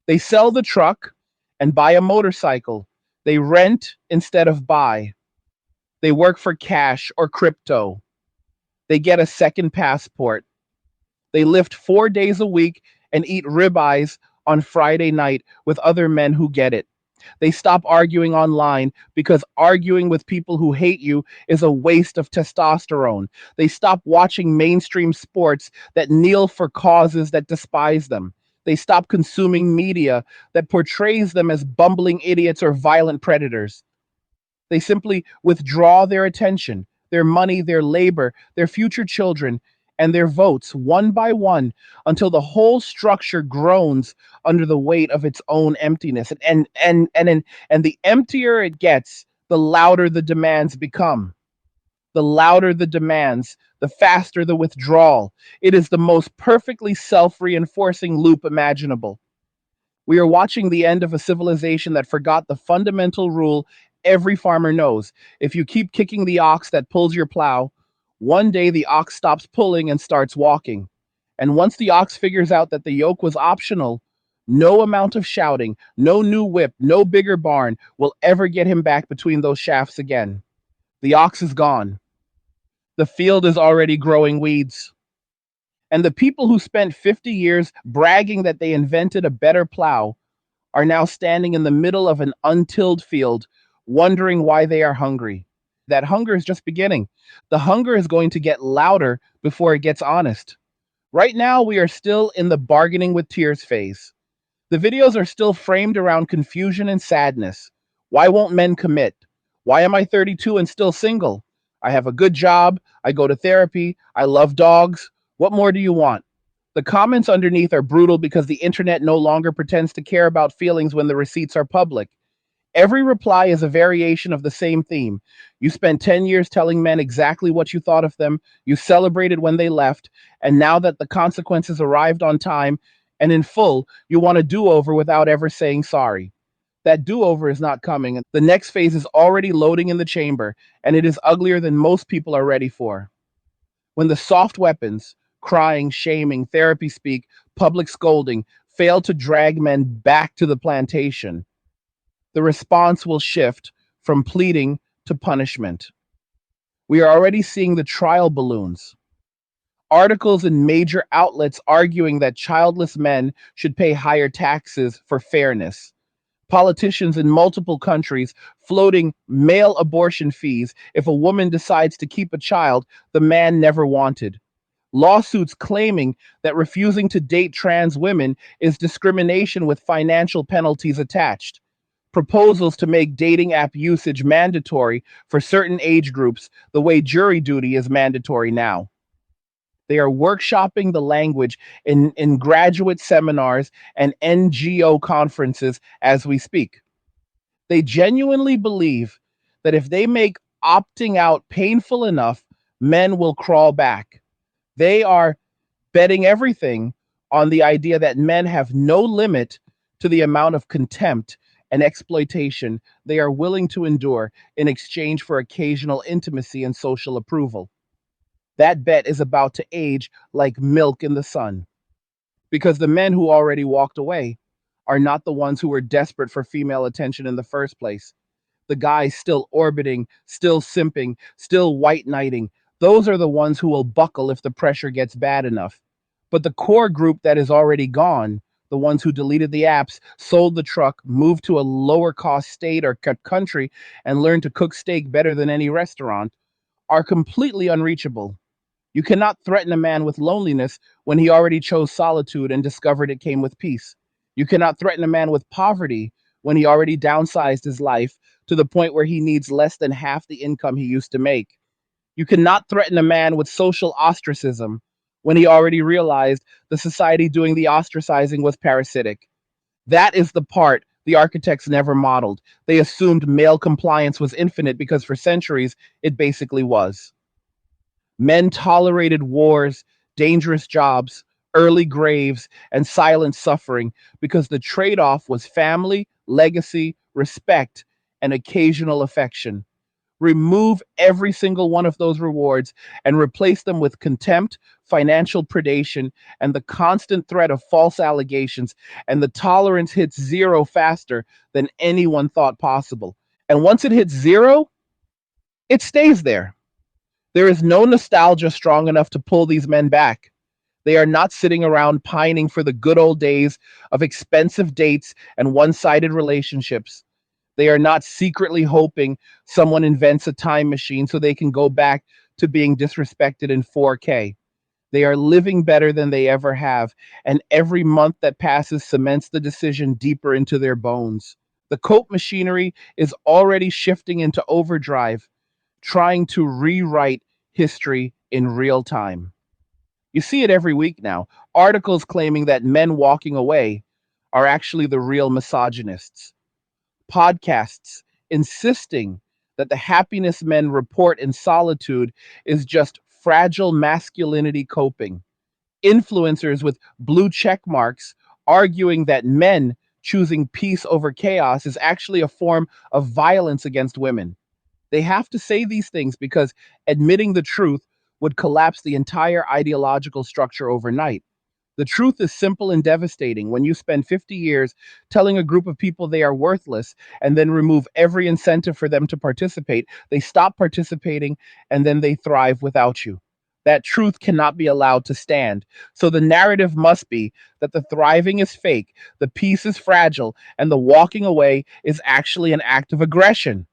They sell the truck and buy a motorcycle. They rent instead of buy. They work for cash or crypto. They get a second passport. They lift 4 days a week and eat ribeyes on Friday night with other men who get it. They stop arguing online because arguing with people who hate you is a waste of testosterone. They stop watching mainstream sports that kneel for causes that despise them. They stop consuming media that portrays them as bumbling idiots or violent predators. They simply withdraw their attention, their money, their labor, their future children, and their votes one by one until the whole structure groans under the weight of its own emptiness. And the emptier it gets, the louder the demands become. The louder the demands, the faster the withdrawal. It is the most perfectly self reinforcing loop imaginable. We are watching the end of a civilization that forgot the fundamental rule every farmer knows. If you keep kicking the ox that pulls your plow, one day the ox stops pulling and starts walking. And once the ox figures out that the yoke was optional, no amount of shouting, no new whip, no bigger barn will ever get him back between those shafts again. The ox is gone. The field is already growing weeds. And the people who spent 50 years bragging that they invented a better plow are now standing in the middle of an untilled field, wondering why they are hungry. That hunger is just beginning. The hunger is going to get louder before it gets honest. Right now, we are still in the bargaining with tears phase. The videos are still framed around confusion and sadness. Why won't men commit? Why am I 32 and still single? I have a good job. I go to therapy. I love dogs. What more do you want? The comments underneath are brutal because the internet no longer pretends to care about feelings when the receipts are public. Every reply is a variation of the same theme. You spent 10 years telling men exactly what you thought of them, you celebrated when they left, and now that the consequences arrived on time and in full, you want a do over without ever saying sorry. That do over is not coming. The next phase is already loading in the chamber, and it is uglier than most people are ready for. When the soft weapons, crying, shaming, therapy speak, public scolding, fail to drag men back to the plantation, the response will shift from pleading to punishment. We are already seeing the trial balloons. Articles in major outlets arguing that childless men should pay higher taxes for fairness. Politicians in multiple countries floating male abortion fees if a woman decides to keep a child the man never wanted. Lawsuits claiming that refusing to date trans women is discrimination with financial penalties attached. Proposals to make dating app usage mandatory for certain age groups, the way jury duty is mandatory now. They are workshopping the language in graduate seminars and NGO conferences as we speak. They genuinely believe that if they make opting out painful enough, men will crawl back. They are betting everything on the idea that men have no limit to the amount of contempt and exploitation they are willing to endure in exchange for occasional intimacy and social approval. That bet is about to age like milk in the sun because the men who already walked away are not the ones who were desperate for female attention in the first place. The guys still orbiting, still simping, still white knighting, those are the ones who will buckle if the pressure gets bad enough. But the core group that is already gone, the ones who deleted the apps, sold the truck, moved to a lower cost state or country, and learned to cook steak better than any restaurant, are completely unreachable. You cannot threaten a man with loneliness when he already chose solitude and discovered it came with peace. You cannot threaten a man with poverty when he already downsized his life to the point where he needs less than half the income he used to make. You cannot threaten a man with social ostracism when he already realized the society doing the ostracizing was parasitic. That is the part the architects never modeled. They assumed male compliance was infinite because for centuries it basically was. Men tolerated wars, dangerous jobs, early graves, and silent suffering because the trade off was family, legacy, respect, and occasional affection. Remove every single one of those rewards and replace them with contempt, financial predation, and the constant threat of false allegations, and the tolerance hits zero faster than anyone thought possible. And once it hits zero, it stays there. There is no nostalgia strong enough to pull these men back. They are not sitting around pining for the good old days of expensive dates and one sided relationships. They are not secretly hoping someone invents a time machine so they can go back to being disrespected in 4K. They are living better than they ever have, and every month that passes cements the decision deeper into their bones. The cope machinery is already shifting into overdrive, trying to rewrite history in real time. You see it every week now. Articles claiming that men walking away are actually the real misogynists. Podcasts insisting that the happiness men report in solitude is just fragile masculinity coping. Influencers with blue check marks arguing that men choosing peace over chaos is actually a form of violence against women. They have to say these things because admitting the truth would collapse the entire ideological structure overnight. The truth is simple and devastating. When you spend 50 years telling a group of people they are worthless and then remove every incentive for them to participate, they stop participating and then they thrive without you. That truth cannot be allowed to stand. So the narrative must be that the thriving is fake, the peace is fragile, and the walking away is actually an act of aggression.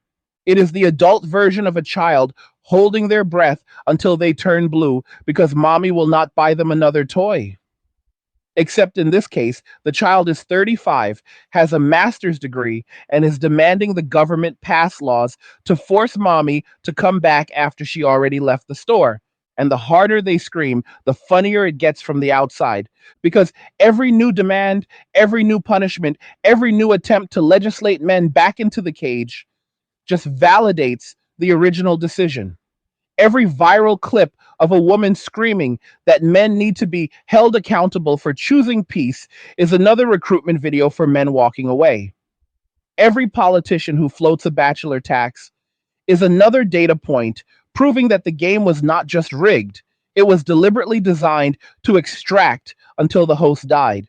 It is the adult version of a child holding their breath until they turn blue because mommy will not buy them another toy. Except in this case, the child is 35, has a master's degree, and is demanding the government pass laws to force mommy to come back after she already left the store. And the harder they scream, the funnier it gets from the outside. Because every new demand, every new punishment, every new attempt to legislate men back into the cage just validates the original decision. Every viral clip of a woman screaming that men need to be held accountable for choosing peace is another recruitment video for men walking away. Every politician who floats a bachelor tax is another data point proving that the game was not just rigged, it was deliberately designed to extract until the host died.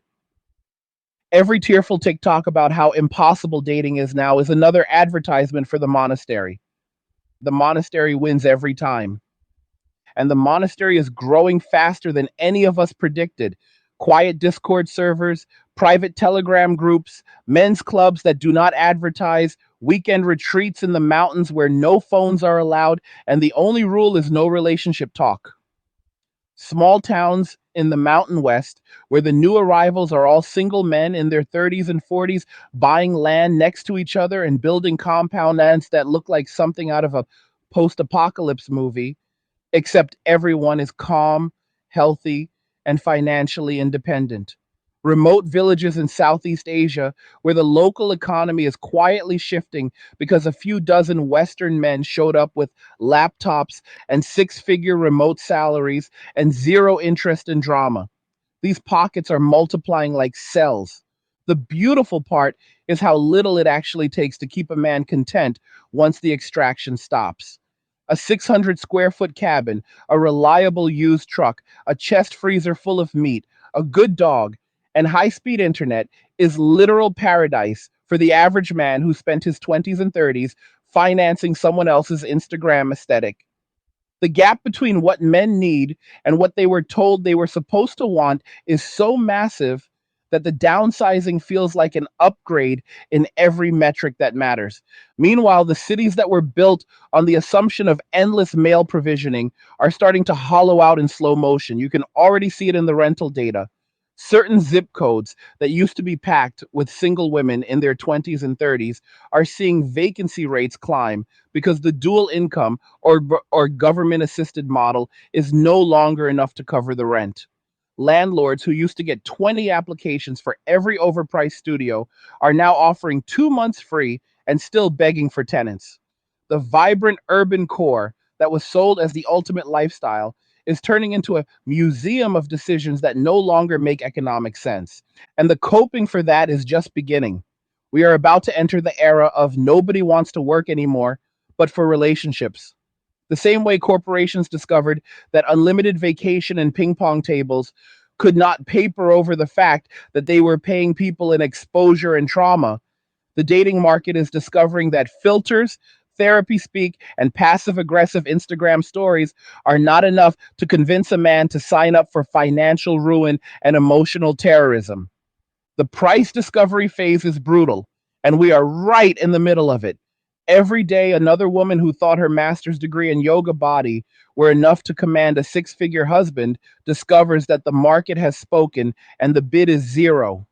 Every tearful TikTok about how impossible dating is now is another advertisement for the monastery. The monastery wins every time. And the monastery is growing faster than any of us predicted. Quiet Discord servers, private Telegram groups, men's clubs that do not advertise, weekend retreats in the mountains where no phones are allowed, and the only rule is no relationship talk. Small towns in the Mountain West where the new arrivals are all single men in their 30s and 40s buying land next to each other and building compound lands that look like something out of a post apocalypse movie, except everyone is calm, healthy, and financially independent. Remote villages in Southeast Asia, where the local economy is quietly shifting because a few dozen Western men showed up with laptops and six-figure remote salaries and zero interest in drama. These pockets are multiplying like cells. The beautiful part is how little it actually takes to keep a man content once the extraction stops. A 600 square foot cabin, a reliable used truck, a chest freezer full of meat, a good dog, and high speed internet is literal paradise for the average man who spent his 20s and 30s financing someone else's Instagram aesthetic. The gap between what men need and what they were told they were supposed to want is so massive that the downsizing feels like an upgrade in every metric that matters. Meanwhile, the cities that were built on the assumption of endless male provisioning are starting to hollow out in slow motion. You can already see it in the rental data. Certain zip codes that used to be packed with single women in their 20s and 30s are seeing vacancy rates climb because the dual income or government assisted model is no longer enough to cover the rent. Landlords who used to get 20 applications for every overpriced studio are now offering 2 months free and still begging for tenants. The vibrant urban core that was sold as the ultimate lifestyle is turning into a museum of decisions that no longer make economic sense. And the coping for that is just beginning. We are about to enter the era of nobody wants to work anymore, but for relationships. The same way corporations discovered that unlimited vacation and ping pong tables could not paper over the fact that they were paying people in exposure and trauma, the dating market is discovering that filters, therapy speak, and passive aggressive Instagram stories are not enough to convince a man to sign up for financial ruin and emotional terrorism. The price discovery phase is brutal, And we are right in the middle of it. Every day, another woman who thought her master's degree and yoga body were enough to command a six-figure husband discovers that the market has spoken and the bid is zero.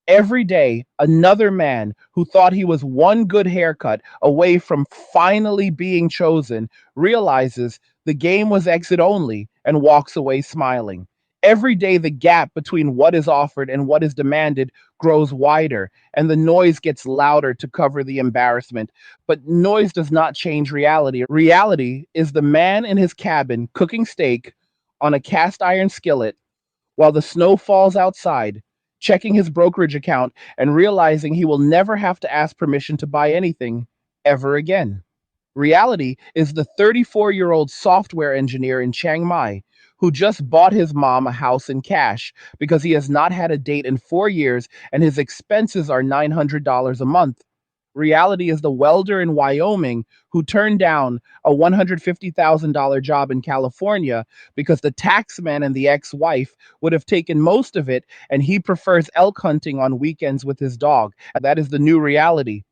Every day, another man who thought he was one good haircut away from finally being chosen realizes the game was exit only and walks away smiling. Every day, the gap between what is offered and what is demanded grows wider, and the noise gets louder to cover the embarrassment. But noise does not change reality. Reality is the man in his cabin cooking steak on a cast iron skillet while the snow falls outside, checking his brokerage account and realizing he will never have to ask permission to buy anything ever again. Reality is the 34-year-old software engineer in Chiang Mai who just bought his mom a house in cash because he has not had a date in 4 years and his expenses are $900 a month. Reality is the welder in Wyoming who turned down a $150,000 job in California because the taxman and the ex wife would have taken most of it, and he prefers elk hunting on weekends with his dog. That is the new reality.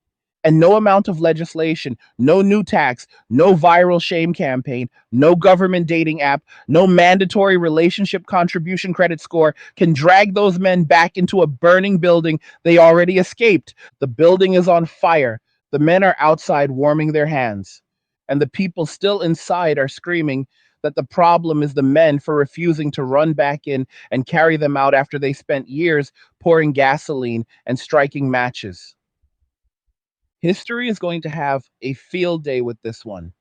And no amount of legislation, no new tax, no viral shame campaign, no government dating app, no mandatory relationship contribution credit score can drag those men back into a burning building they already escaped. The building is on fire. The men are outside warming their hands. And the people still inside are screaming that the problem is the men for refusing to run back in and carry them out after they spent years pouring gasoline and striking matches. History is going to have a field day with this one.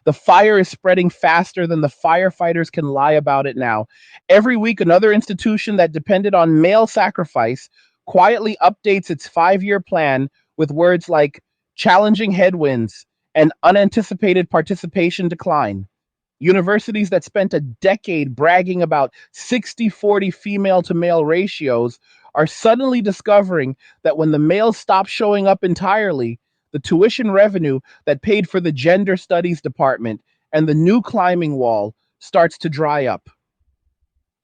The fire is spreading faster than the firefighters can lie about it now. Every week, another institution that depended on male sacrifice quietly updates its 5 year plan with words like challenging headwinds and unanticipated participation decline. Universities that spent a decade bragging about 60-40 female to male ratios are suddenly discovering that when the males stop showing up entirely, the tuition revenue that paid for the gender studies department and the new climbing wall starts to dry up.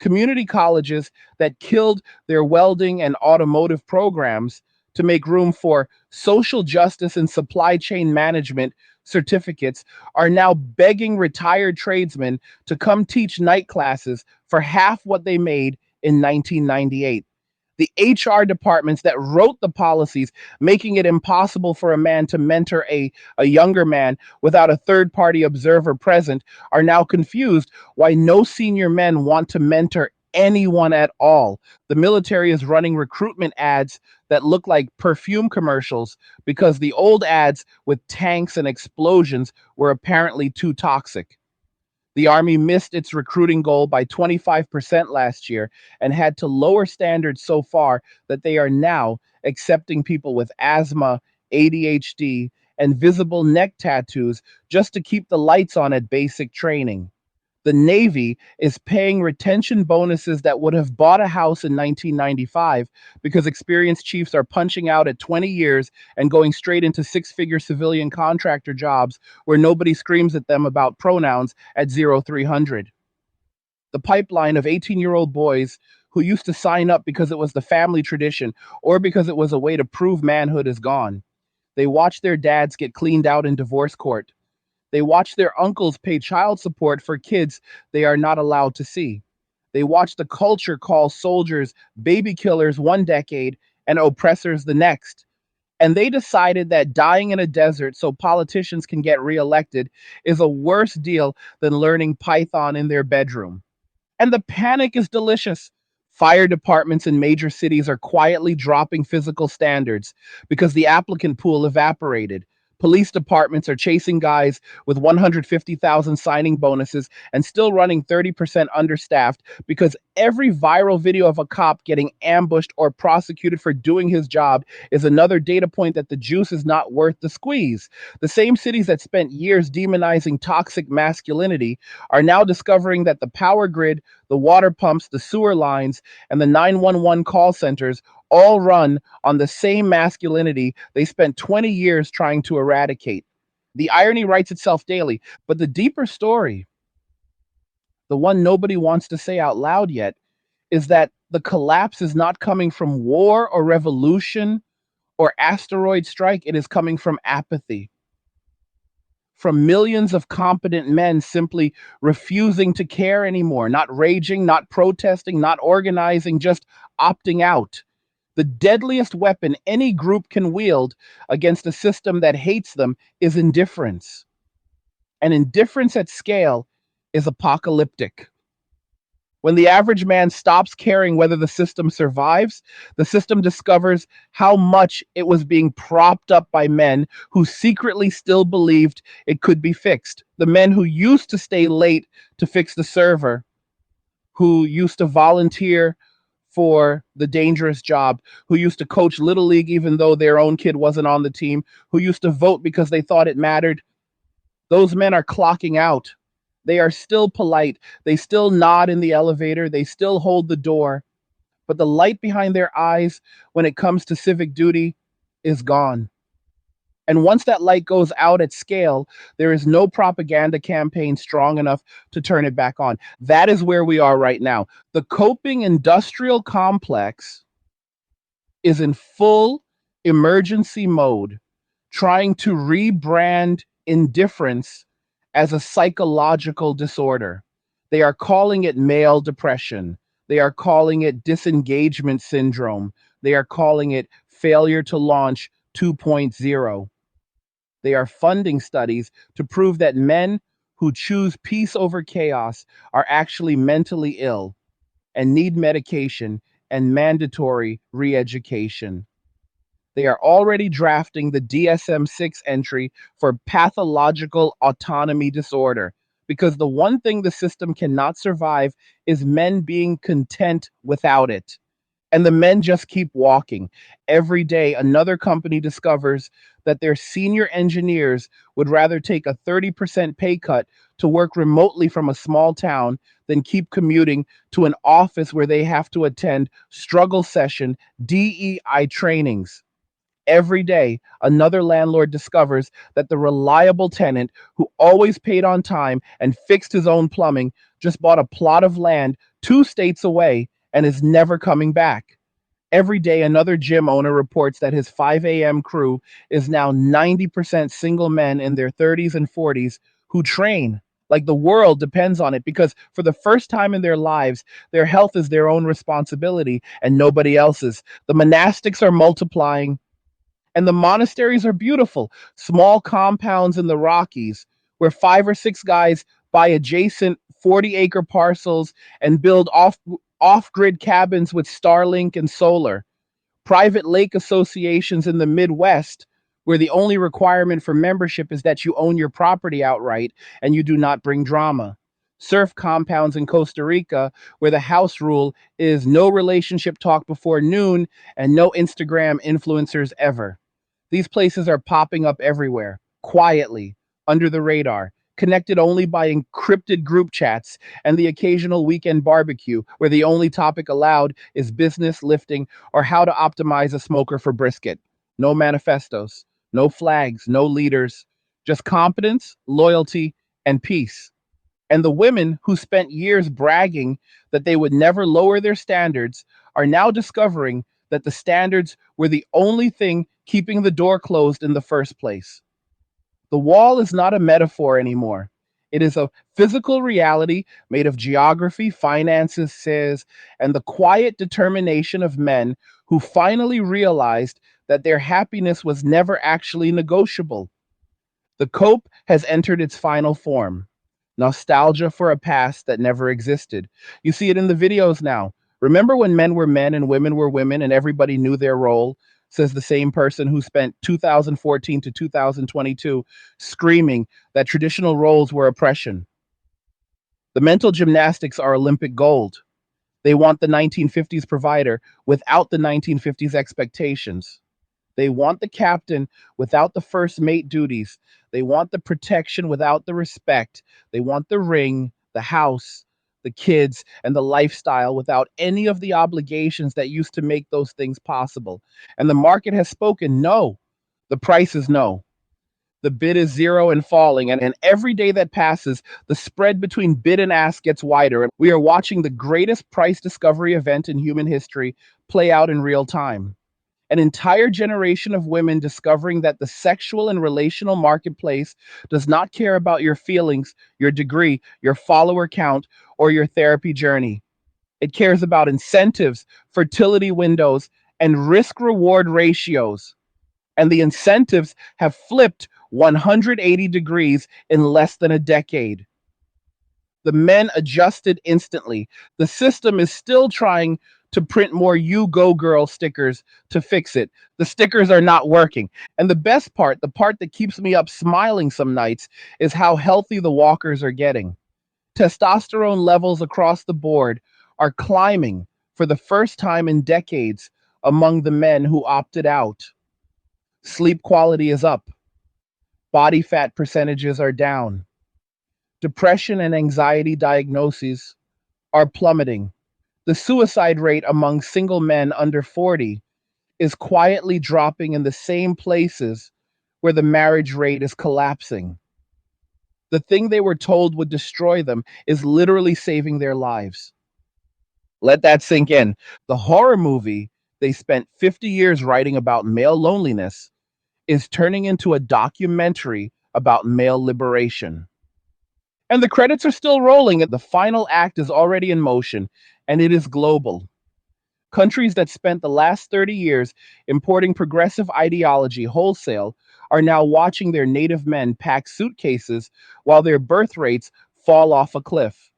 Community colleges that killed their welding and automotive programs to make room for social justice and supply chain management certificates are now begging retired tradesmen to come teach night classes for half what they made in 1998. The HR departments that wrote the policies making it impossible for a man to mentor a younger man without a third party observer present are now confused why no senior men want to mentor anyone at all. The military is running recruitment ads that look like perfume commercials because the old ads with tanks and explosions were apparently too toxic. The Army missed its recruiting goal by 25% last year and had to lower standards so far that they are now accepting people with asthma, ADHD, and visible neck tattoos just to keep the lights on at basic training. The Navy is paying retention bonuses that would have bought a house in 1995 because experienced chiefs are punching out at 20 years and going straight into six-figure civilian contractor jobs where nobody screams at them about pronouns at 0300. The pipeline of 18-year-old boys who used to sign up because it was the family tradition or because it was a way to prove manhood is gone. They watch their dads get cleaned out in divorce court. They watch their uncles pay child support for kids they are not allowed to see. They watch the culture call soldiers baby killers one decade and oppressors the next. And they decided that dying in a desert so politicians can get reelected is a worse deal than learning Python in their bedroom. And the panic is delicious. Fire departments in major cities are quietly dropping physical standards because the applicant pool evaporated. Police departments are chasing guys with 150,000 signing bonuses and still running 30% understaffed because every viral video of a cop getting ambushed or prosecuted for doing his job is another data point that the juice is not worth the squeeze. The same cities that spent years demonizing toxic masculinity are now discovering that the power grid, the water pumps, the sewer lines, and the 911 call centers all run on the same masculinity they spent 20 years trying to eradicate. The irony writes itself daily, but the deeper story, the one nobody wants to say out loud yet, is that the collapse is not coming from war or revolution or asteroid strike, it is coming from apathy, from millions of competent men simply refusing to care anymore, not raging, not protesting, not organizing, just opting out. The deadliest weapon any group can wield against a system that hates them is indifference. And indifference at scale is apocalyptic. When the average man stops caring whether the system survives, the system discovers how much it was being propped up by men who secretly still believed it could be fixed. The men who used to stay late to fix the server, who used to volunteer for the dangerous job, who used to coach Little League even though their own kid wasn't on the team, who used to vote because they thought it mattered. Those men are clocking out. They are still polite. They still nod in the elevator. They still hold the door. But the light behind their eyes when it comes to civic duty is gone. And once that light goes out at scale, there is no propaganda campaign strong enough to turn it back on. That is where we are right now. The coping industrial complex is in full emergency mode, trying to rebrand indifference as a psychological disorder. They are calling it male depression. They are calling it disengagement syndrome. They are calling it failure to launch 2.0. They are funding studies to prove that men who choose peace over chaos are actually mentally ill and need medication and mandatory re education. They are already drafting the DSM 6 entry for pathological autonomy disorder because the one thing the system cannot survive is men being content without it. And the men just keep walking. Every day, another company discovers that their senior engineers would rather take a 30% pay cut to work remotely from a small town than keep commuting to an office where they have to attend struggle session DEI trainings. Every day, another landlord discovers that the reliable tenant who always paid on time and fixed his own plumbing just bought a plot of land 2 states away and is never coming back. Every day, another gym owner reports that his 5 a.m. crew is now 90% single men in their 30s and 40s who train like the world depends on it because for the first time in their lives, their health is their own responsibility and nobody else's. The monastics are multiplying and the monasteries are beautiful, small compounds in the Rockies where 5 or 6 guys buy adjacent 40-acre parcels and build off-grid cabins with Starlink and solar. Private lake associations in the Midwest where the only requirement for membership is that you own your property outright and you do not bring drama. Surf compounds in Costa Rica where the house rule is no relationship talk before noon and no Instagram influencers ever. These places are popping up everywhere, quietly, under the radar, connected only by encrypted group chats and the occasional weekend barbecue where the only topic allowed is business, lifting, or how to optimize a smoker for brisket. No manifestos, no flags, no leaders, just competence, loyalty, and peace. And the women who spent years bragging that they would never lower their standards are now discovering that the standards were the only thing keeping the door closed in the first place. The wall is not a metaphor anymore. It is a physical reality made of geography, finances, says, and the quiet determination of men who finally realized that their happiness was never actually negotiable. The cope has entered its final form. Nostalgia for a past that never existed. You see it in the videos now. Remember when men were men and women were women and everybody knew their role? Says the same person who spent 2014 to 2022 screaming that traditional roles were oppression. The mental gymnastics are Olympic gold. They want the 1950s provider without the 1950s expectations. They want the captain without the first mate duties. They want the protection without the respect. They want the ring, the house, the kids, and the lifestyle without any of the obligations that used to make those things possible. And the market has spoken no. The price is no. The bid is zero and falling. And every day that passes, the spread between bid and ask gets wider. And we are watching the greatest price discovery event in human history play out in real time. An entire generation of women discovering that the sexual and relational marketplace does not care about your feelings, your degree, your follower count, or your therapy journey. It cares about incentives, fertility windows, and risk reward ratios. And the incentives have flipped 180 degrees in less than a decade. The men adjusted instantly. The system is still trying to print more "You Go Girl" stickers to fix it. The stickers are not working. And the best part, the part that keeps me up smiling some nights, is how healthy the walkers are getting. Testosterone levels across the board are climbing for the first time in decades among the men who opted out. Sleep quality is up. Body fat percentages are down. Depression and anxiety diagnoses are plummeting. The suicide rate among single men under 40 is quietly dropping in the same places where the marriage rate is collapsing. The thing they were told would destroy them is literally saving their lives. Let that sink in. The horror movie they spent 50 years writing about male loneliness is turning into a documentary about male liberation. And the credits are still rolling. The final act is already in motion, and it is global. Countries that spent the last 30 years importing progressive ideology wholesale are now watching their native men pack suitcases while their birth rates fall off a cliff.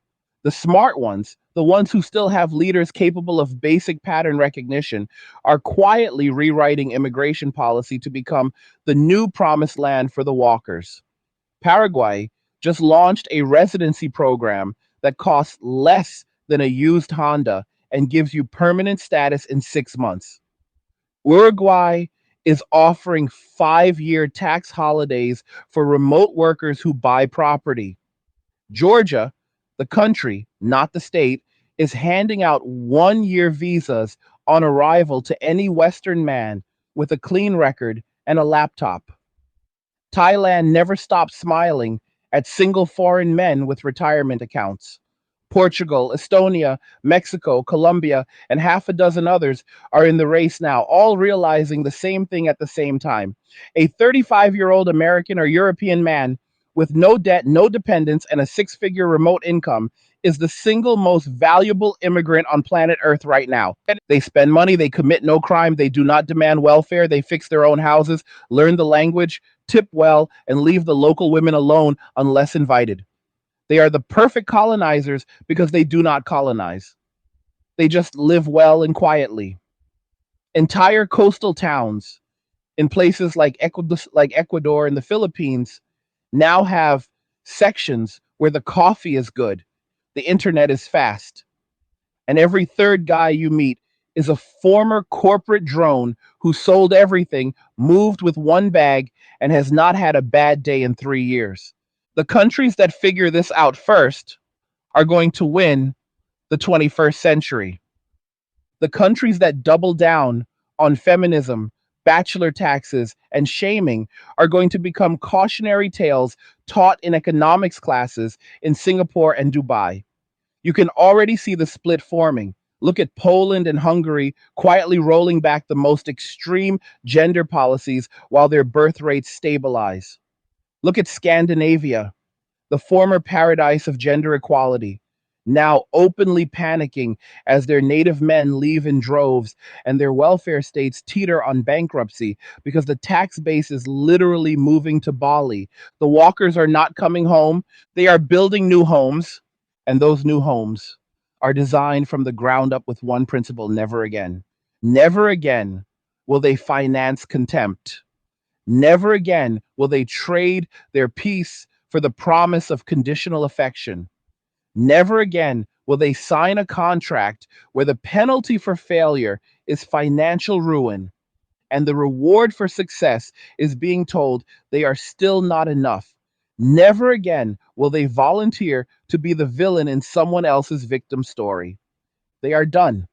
The smart ones, the ones who still have leaders capable of basic pattern recognition, are quietly rewriting immigration policy to become the new promised land for the walkers. Paraguay just launched a residency program that costs less than a used Honda and gives you permanent status in 6 months. Uruguay is offering 5-year tax holidays for remote workers who buy property. Georgia, the country, not the state, is handing out 1-year visas on arrival to any Western man with a clean record and a laptop. Thailand never stopped smiling at single foreign men with retirement accounts. Portugal, Estonia, Mexico, Colombia, and half a dozen others are in the race now, all realizing the same thing at the same time. A 35-year-old American or European man with no debt, no dependents, and a 6-figure remote income is the single most valuable immigrant on planet Earth right now. They spend money, they commit no crime, they do not demand welfare, they fix their own houses, learn the language, tip well, and leave the local women alone unless invited. They are the perfect colonizers because they do not colonize. They just live well and quietly. Entire coastal towns in places like Ecuador and the Philippines now have sections where the coffee is good, the internet is fast, and every third guy you meet is a former corporate drone who sold everything, moved with one bag, and has not had a bad day in 3 years. The countries that figure this out first are going to win the 21st century. The countries that double down on feminism, bachelor taxes, and shaming are going to become cautionary tales taught in economics classes in Singapore and Dubai. You can already see the split forming. Look at Poland and Hungary quietly rolling back the most extreme gender policies while their birth rates stabilize. Look at Scandinavia, the former paradise of gender equality, now openly panicking as their native men leave in droves and their welfare states teeter on bankruptcy because the tax base is literally moving to Bali. The walkers are not coming home, they are building new homes, and those new homes are designed from the ground up with one principle: never again. Never again will they finance contempt. Never again will they trade their peace for the promise of conditional affection. Never again will they sign a contract where the penalty for failure is financial ruin and the reward for success is being told they are still not enough. Never again will they volunteer to be the villain in someone else's victim story. They are done,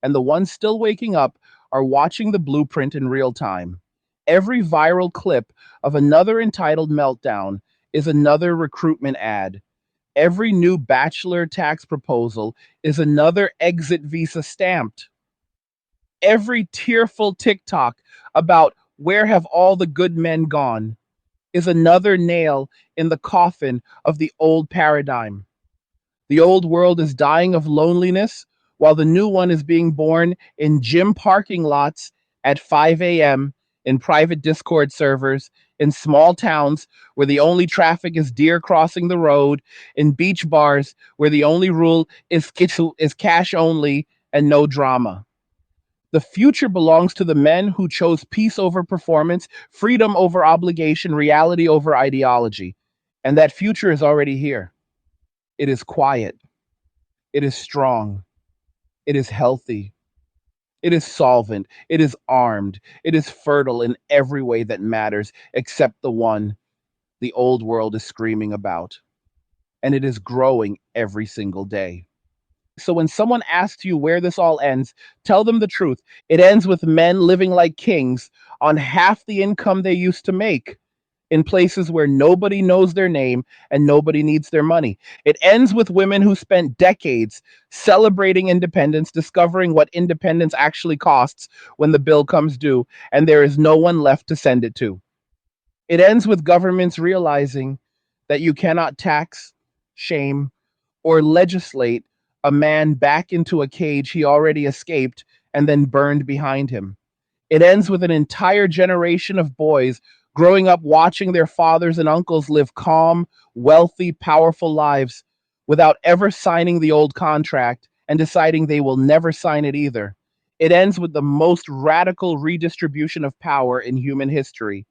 and the ones still waking up are watching the blueprint in real time. Every viral clip of another entitled meltdown is another recruitment ad. Every new bachelor tax proposal is another exit visa stamped. Every tearful TikTok about where have all the good men gone is another nail in the coffin of the old paradigm. The old world is dying of loneliness while the new one is being born in gym parking lots at 5 a.m., in private Discord servers, in small towns where the only traffic is deer crossing the road, in beach bars where the only rule is cash only and no drama. The future belongs to the men who chose peace over performance, freedom over obligation, reality over ideology. And that future is already here. It is quiet. It is strong. It is healthy. It is solvent. It is armed. It is fertile in every way that matters, except the one the old world is screaming about. And it is growing every single day. So when someone asks you where this all ends, tell them the truth. It ends with men living like kings on half the income they used to make, in places where nobody knows their name and nobody needs their money. It ends with women who spent decades celebrating independence, discovering what independence actually costs when the bill comes due, and there is no one left to send it to. It ends with governments realizing that you cannot tax, shame, or legislate a man back into a cage he already escaped and then burned behind him. It ends with an entire generation of boys growing up watching their fathers and uncles live calm, wealthy, powerful lives without ever signing the old contract and deciding they will never sign it either. It ends with the most radical redistribution of power in human history,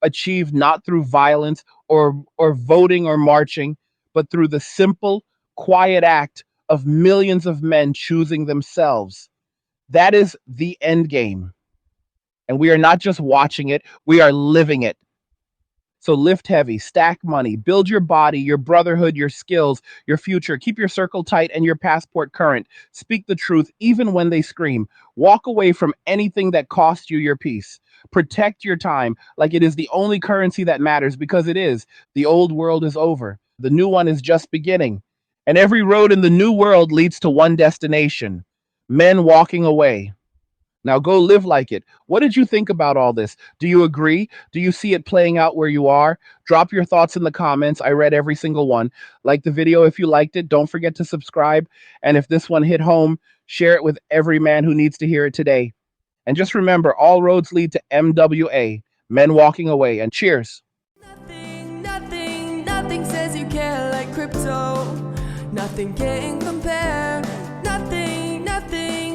achieved not through violence or voting or marching, but through the simple, quiet act of millions of men choosing themselves. That is the end game. And we are not just watching it, we are living it. So lift heavy, stack money, build your body, your brotherhood, your skills, your future. Keep your circle tight and your passport current. Speak the truth even when they scream. Walk away from anything that costs you your peace. Protect your time like it is the only currency that matters, because it is. The old world is over. The new one is just beginning. And every road in the new world leads to one destination: men walking away. Now go live like it. What did you think about all this? Do you agree? Do you see it playing out where you are? Drop your thoughts in the comments. I read every single one. Like the video if you liked it. Don't forget to subscribe. And if this one hit home, share it with every man who needs to hear it today. And just remember, all roads lead to MWA, men walking away. And cheers. Nothing says you care like crypto. Nothing can compare.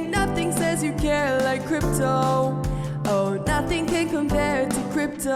Nothing says you care like crypto. Oh, nothing can compare to crypto.